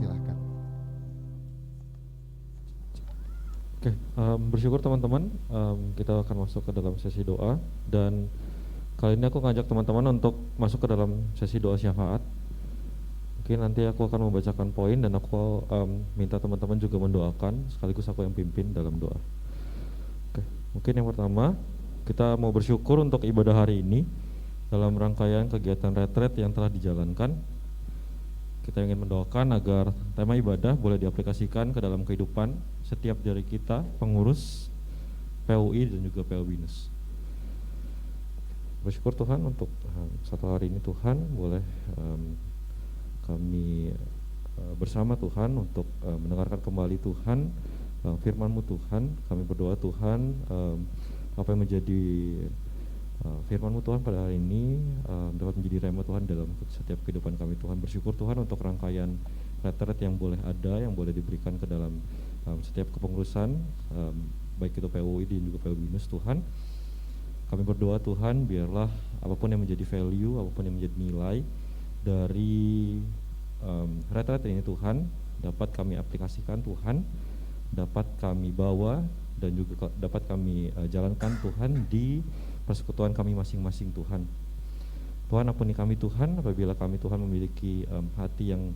Silahkan. Oke, bersyukur teman-teman, kita akan masuk ke dalam sesi doa, dan kali ini aku ngajak teman-teman untuk masuk ke dalam sesi doa syafaat. Mungkin nanti aku akan membacakan poin dan aku minta teman-teman juga mendoakan, sekaligus aku yang pimpin dalam doa. Oke, mungkin yang pertama kita mau bersyukur untuk ibadah hari ini dalam rangkaian kegiatan retret yang telah dijalankan. Kita ingin mendoakan agar tema ibadah boleh diaplikasikan ke dalam kehidupan setiap dari kita, pengurus PUI dan juga PU Binus. Bersyukur Tuhan untuk satu hari ini Tuhan boleh kami bersama Tuhan untuk mendengarkan kembali Tuhan firman-Mu Tuhan. Kami berdoa Tuhan apa yang menjadi firman-Mu Tuhan pada hari ini dapat menjadi rema Tuhan dalam setiap kehidupan kami Tuhan. Bersyukur Tuhan untuk rangkaian retret yang boleh ada, yang boleh diberikan ke dalam setiap kepengurusan, baik itu PUI dan juga PU Binus Tuhan. Kami berdoa Tuhan, biarlah apapun yang menjadi value, apapun yang menjadi nilai dari retret ini Tuhan dapat kami aplikasikan Tuhan, dapat kami bawa dan juga dapat kami jalankan Tuhan di persekutuan kami masing-masing Tuhan. Tuhan, ampuni kami Tuhan apabila kami Tuhan memiliki hati yang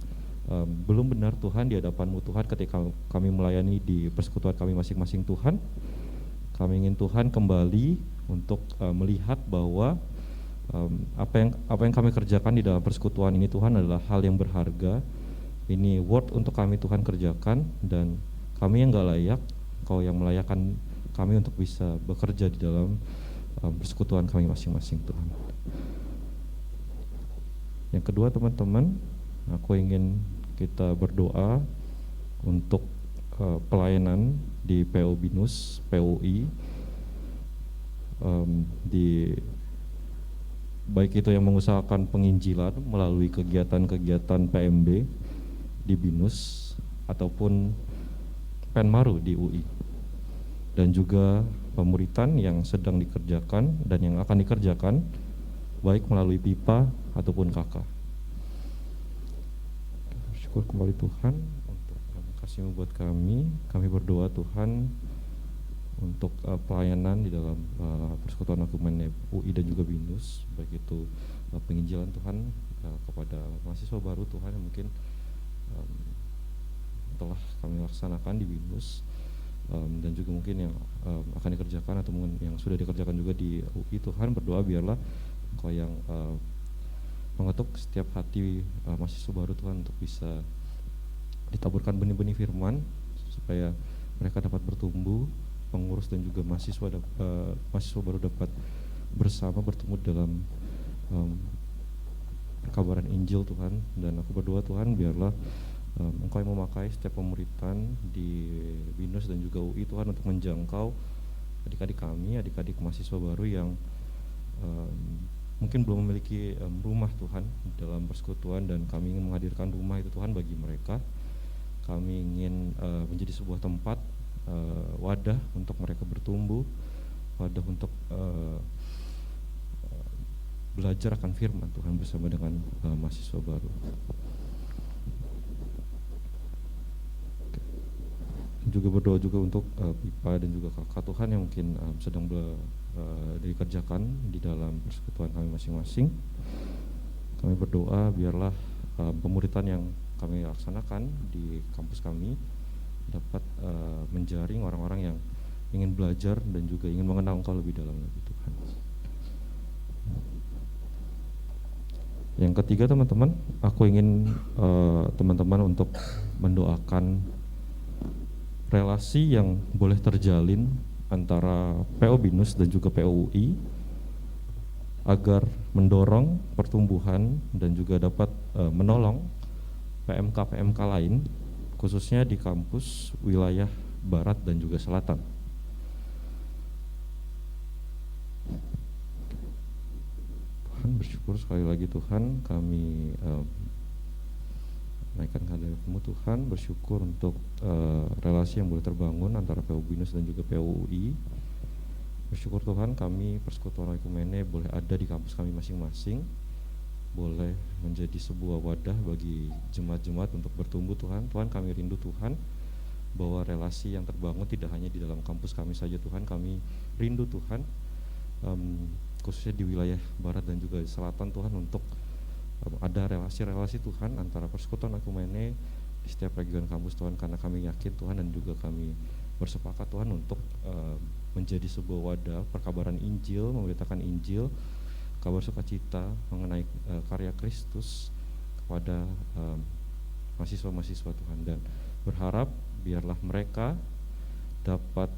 belum benar Tuhan di hadapan-Mu Tuhan ketika kami melayani di persekutuan kami masing-masing Tuhan. Kami ingin Tuhan kembali untuk melihat bahwa apa yang kami kerjakan di dalam persekutuan ini Tuhan adalah hal yang berharga. Ini worth untuk kami Tuhan kerjakan, dan kami yang gak layak, Kau yang melayakkan kami untuk bisa bekerja di dalam persekutuan kami masing-masing Tuhan. Yang kedua teman-teman, aku ingin kita berdoa untuk pelayanan di PU Binus, PUI, di baik itu yang mengusahakan penginjilan melalui kegiatan-kegiatan PMB di Binus ataupun Penmaru di UI, dan juga pemuritan yang sedang dikerjakan dan yang akan dikerjakan baik melalui PIPA ataupun KK. Bersyukur kembali Tuhan untuk kasih-Mu buat kami. Kami berdoa Tuhan untuk pelayanan di dalam persekutuan Ekumen UI dan juga Binus, baik itu penginjilan Tuhan kepada mahasiswa baru Tuhan yang mungkin telah kami laksanakan di Binus, dan juga mungkin yang akan dikerjakan atau mungkin yang sudah dikerjakan juga di UI. Tuhan, berdoa biarlah Engkau yang mengetuk setiap hati mahasiswa baru Tuhan untuk bisa ditaburkan benih-benih firman supaya mereka dapat bertumbuh, pengurus dan juga mahasiswa baru dapat bersama bertemu dalam perkabaran Injil Tuhan. Dan aku berdoa Tuhan, biarlah Engkau yang memakai setiap pemuritan di Binus dan juga UI Tuhan untuk menjangkau adik-adik kami, adik-adik mahasiswa baru yang mungkin belum memiliki rumah Tuhan dalam persekutuan, dan kami ingin menghadirkan rumah itu Tuhan bagi mereka. Kami ingin menjadi sebuah tempat wadah untuk mereka bertumbuh, wadah untuk belajar akan firman Tuhan bersama dengan mahasiswa baru. Juga berdoa juga untuk PIPA dan juga kakak Tuhan yang mungkin sedang dikerjakan di dalam persekutuan kami masing-masing. Kami berdoa biarlah pemuritan yang kami laksanakan di kampus kami dapat menjaring orang-orang yang ingin belajar dan juga ingin mengenal Engkau lebih dalam lagi Tuhan. Yang ketiga teman-teman, aku ingin teman-teman untuk mendoakan relasi yang boleh terjalin antara PO Binus dan juga PUI agar mendorong pertumbuhan dan juga dapat menolong PMK lain, khususnya di kampus wilayah Barat dan juga Selatan. Tuhan, bersyukur sekali lagi Tuhan, kami naikkan kehadirat-Mu Tuhan, bersyukur untuk relasi yang boleh terbangun antara PU Binus dan juga PUI. Bersyukur Tuhan, kami persekutuan Ekumene boleh ada di kampus kami masing-masing, boleh menjadi sebuah wadah bagi jemaat-jemaat untuk bertumbuh Tuhan. Tuhan, kami rindu Tuhan bahwa relasi yang terbangun tidak hanya di dalam kampus kami saja Tuhan, kami rindu Tuhan khususnya di wilayah barat dan juga di selatan Tuhan untuk ada relasi-relasi Tuhan antara Persekutuan Ekumene di setiap region kampus Tuhan, karena kami yakin Tuhan dan juga kami bersepakat Tuhan untuk menjadi sebuah wadah perkabaran Injil, memberitakan Injil, kabar sukacita mengenai karya Kristus kepada mahasiswa-mahasiswa Tuhan, dan berharap biarlah mereka dapat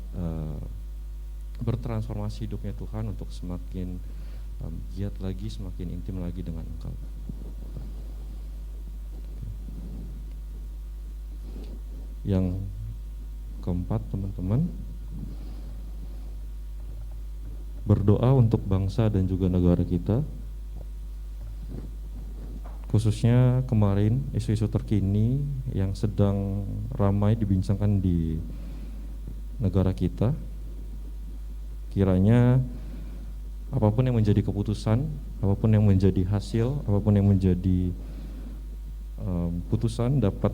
bertransformasi hidupnya Tuhan untuk semakin giat lagi, semakin intim lagi dengan Engkau. Yang keempat, teman-teman, berdoa untuk bangsa dan juga negara kita. Khususnya kemarin isu-isu terkini yang sedang ramai dibincangkan di negara kita. Kiranya apapun yang menjadi keputusan, apapun yang menjadi hasil, apapun yang menjadi putusan dapat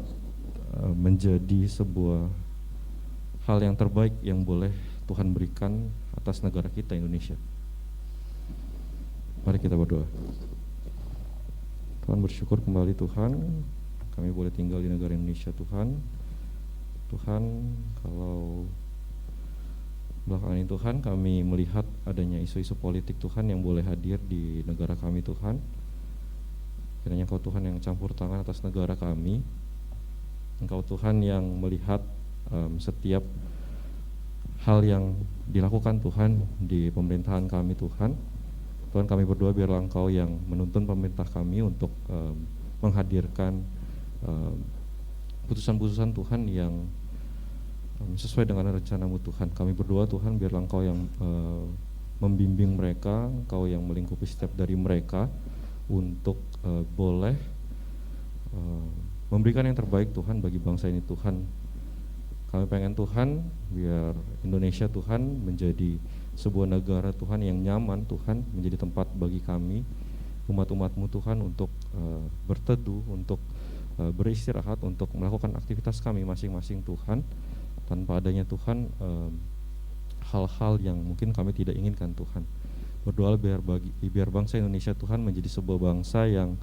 menjadi sebuah hal yang terbaik yang boleh Tuhan berikan atas negara kita Indonesia. Mari kita berdoa. Tuhan, bersyukur kembali Tuhan, kami boleh tinggal di negara Indonesia Tuhan. Tuhan, kalau belakangan ini Tuhan kami melihat adanya isu-isu politik Tuhan yang boleh hadir di negara kami Tuhan. Kiranya Engkau Tuhan yang campur tangan atas negara kami. Engkau Tuhan yang melihat setiap hal yang dilakukan Tuhan di pemerintahan kami Tuhan. Tuhan, kami berdoa biarlah Engkau yang menuntun pemerintah kami untuk menghadirkan putusan-putusan Tuhan yang sesuai dengan rencana-Mu Tuhan. Kami berdoa Tuhan biarlah Engkau yang membimbing mereka, Engkau yang melingkupi setiap dari mereka untuk boleh memberikan yang terbaik Tuhan bagi bangsa ini Tuhan. Kami pengen Tuhan biar Indonesia Tuhan menjadi sebuah negara Tuhan yang nyaman Tuhan, menjadi tempat bagi kami umat-umat-Mu Tuhan untuk berteduh, untuk beristirahat, untuk melakukan aktivitas kami masing-masing Tuhan, tanpa adanya Tuhan hal-hal yang mungkin kami tidak inginkan Tuhan. Berdoa biar bangsa Indonesia Tuhan menjadi sebuah bangsa yang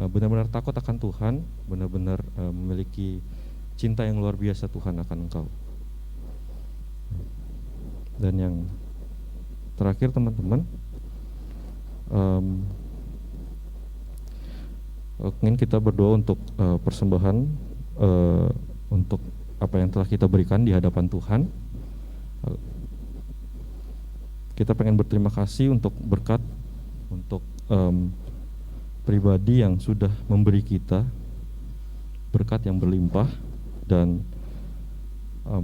benar-benar takut akan Tuhan, benar-benar memiliki cinta yang luar biasa Tuhan akan Engkau. Dan yang terakhir teman-teman, ingin kita berdoa untuk persembahan untuk apa yang telah kita berikan di hadapan Tuhan. Kita pengen berterima kasih untuk berkat, untuk pribadi yang sudah memberi kita berkat yang berlimpah, dan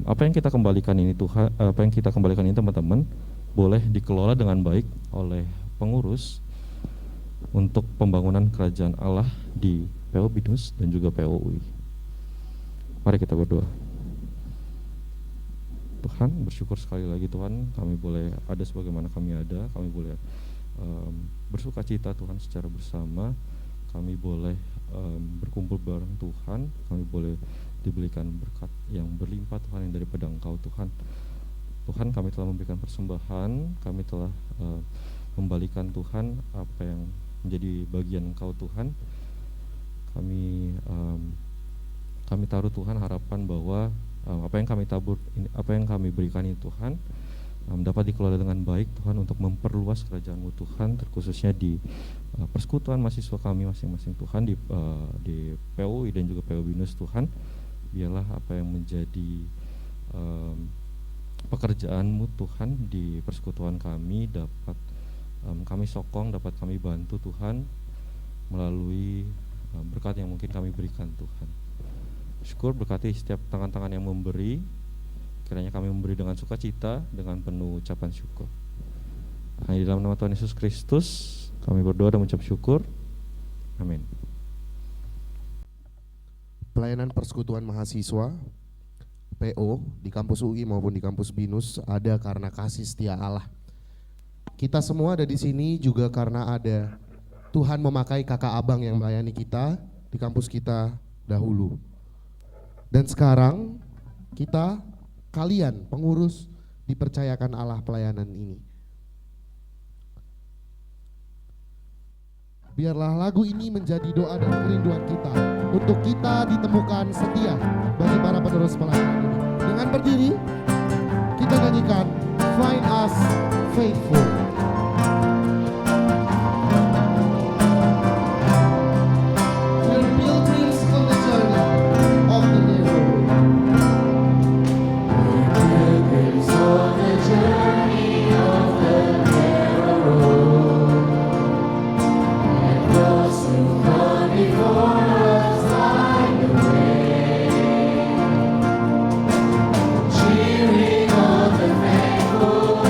apa yang kita kembalikan ini Tuhan, apa yang kita kembalikan ini teman-teman boleh dikelola dengan baik oleh pengurus untuk pembangunan kerajaan Allah di PO Binus dan juga PO UI. Mari kita berdoa. Tuhan, bersyukur sekali lagi Tuhan, kami boleh ada sebagaimana kami ada, kami boleh bersuka cita Tuhan secara bersama, kami boleh berkumpul bareng Tuhan, kami boleh diberikan berkat yang berlimpah Tuhan yang daripada Engkau Tuhan. Tuhan, kami telah memberikan persembahan, kami telah membalikan Tuhan apa yang menjadi bagian Engkau Tuhan. Kami taruh Tuhan harapan bahwa apa yang kami tabur, apa yang kami berikan ini Tuhan dapat dikelola dengan baik Tuhan untuk memperluas kerajaan-Mu Tuhan, terkhususnya di persekutuan mahasiswa kami masing-masing Tuhan, di PUI dan juga PO Binus Tuhan. Biarlah apa yang menjadi pekerjaan-Mu Tuhan di persekutuan kami dapat kami sokong, dapat kami bantu Tuhan melalui berkat yang mungkin kami berikan Tuhan. Syukur berkati setiap tangan-tangan yang memberi, kiranya kami memberi dengan sukacita, dengan penuh ucapan syukur. Hanya di dalam nama Tuhan Yesus Kristus kami berdoa dan mengucap syukur. Amin. Pelayanan persekutuan mahasiswa PO di kampus UI maupun di kampus Binus ada karena kasih setia Allah. Kita semua ada di sini juga karena ada Tuhan memakai kakak abang yang melayani kita di kampus kita dahulu. Dan sekarang kalian pengurus dipercayakan Allah pelayanan ini. Biarlah lagu ini menjadi doa dan kerinduan kita untuk kita ditemukan setia bagi para penerus pelayanan ini. Dengan berdiri, kita nyanyikan Find Us Faithful. We're pilgrims on the journey of the narrow road. Pilgrims on the journey of the narrow road. And those who come before us light the way, cheering on the faithful,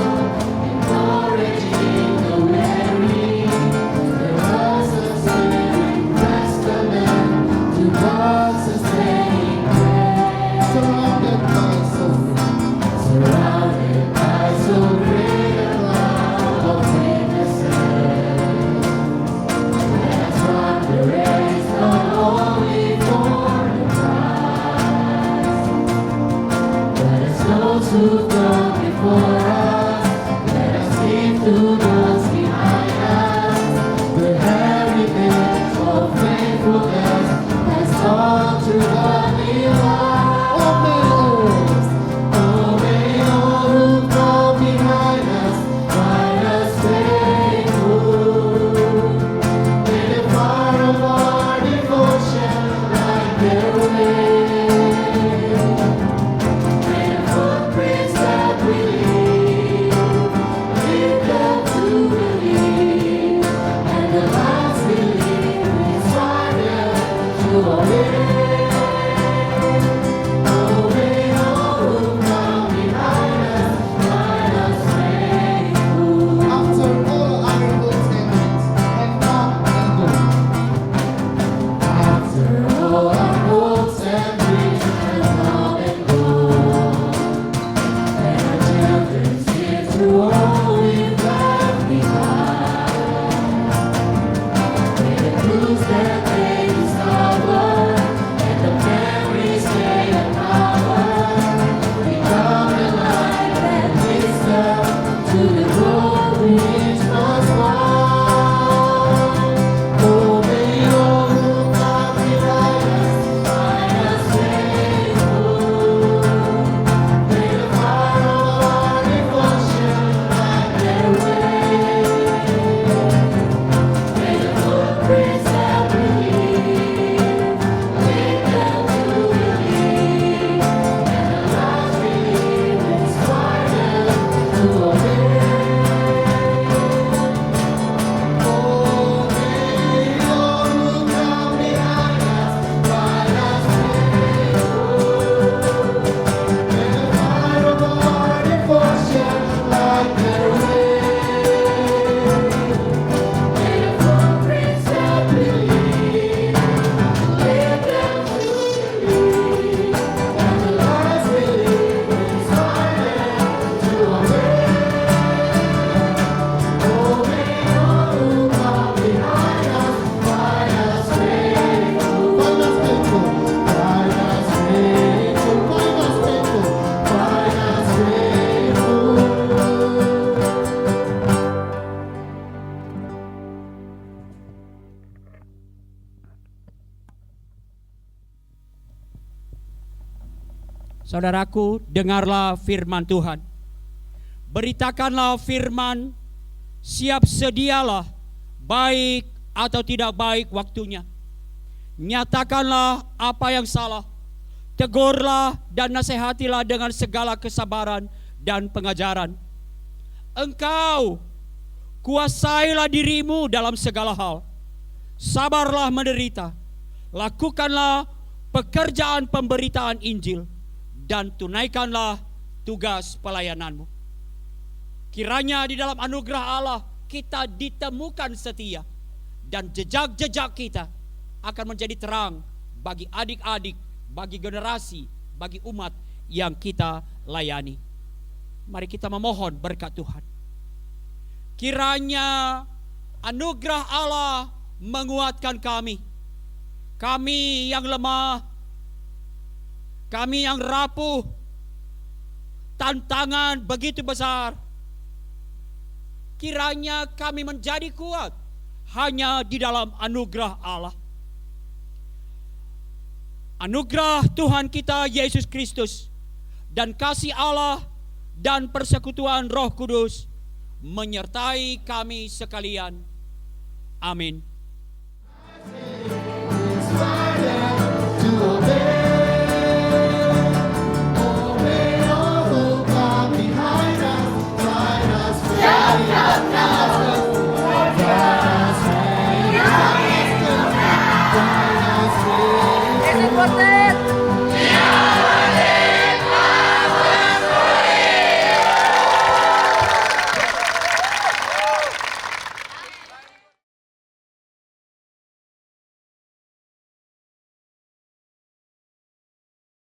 encouraging the weary. There was a living testament to God's sustaining grace. Surrounded by so great a cloud of witnesses. Let's run the race, not only for the prize, but as those who've gone before us. Let us keep to those behind us. The heritage of faithfulness has gone to godly life. Oh, may all who come behind us find us faithful. May the fire of our devotion light their way. May the footprints that we lead them to believe, and the lives we live inspire them to obey. Oh, may all who come behind us find us faithful. After all our hopes and dreams have come and gone. After all our hopes and dreams have come and gone, and our children's here to all we've left behind. May the clues that they discover and the memories they uncover become the light that leads them to the road which must wind. Oh, may all who come behind us find us faithful. May the fire of our devotion light their way. May the footprints that we leave lead them to believe, and the lives we live inspire them to obey. Oh, may all who come behind us find us faithful. May the fire of our devotion light their way. May the footprints that we leave lead them to believe, and the lives we live inspire them to obey. Oh, may all who come behind us find us faithful. Find us faithful. Find us faithful. Find us faithful. Find us faithful. Saudaraku, dengarlah firman Tuhan. Beritakanlah firman, siap sedialah, baik atau tidak baik waktunya. Nyatakanlah apa yang salah, tegurlah dan nasihatilah dengan segala kesabaran dan pengajaran. Engkau kuasailah dirimu dalam segala hal. Sabarlah menderita, lakukanlah pekerjaan pemberitaan Injil, dan tunaikanlah tugas pelayananmu. Kiranya di dalam anugerah Allah kita ditemukan setia, dan jejak-jejak kita akan menjadi terang bagi adik-adik, bagi generasi, bagi umat yang kita layani. Mari kita memohon berkat Tuhan. Kiranya anugerah Allah menguatkan kami. Kami yang lemah, kami yang rapuh, tantangan begitu besar. Kiranya kami menjadi kuat hanya di dalam anugerah Allah. Anugerah Tuhan kita Yesus Kristus dan kasih Allah dan persekutuan Roh Kudus menyertai kami sekalian. Amin.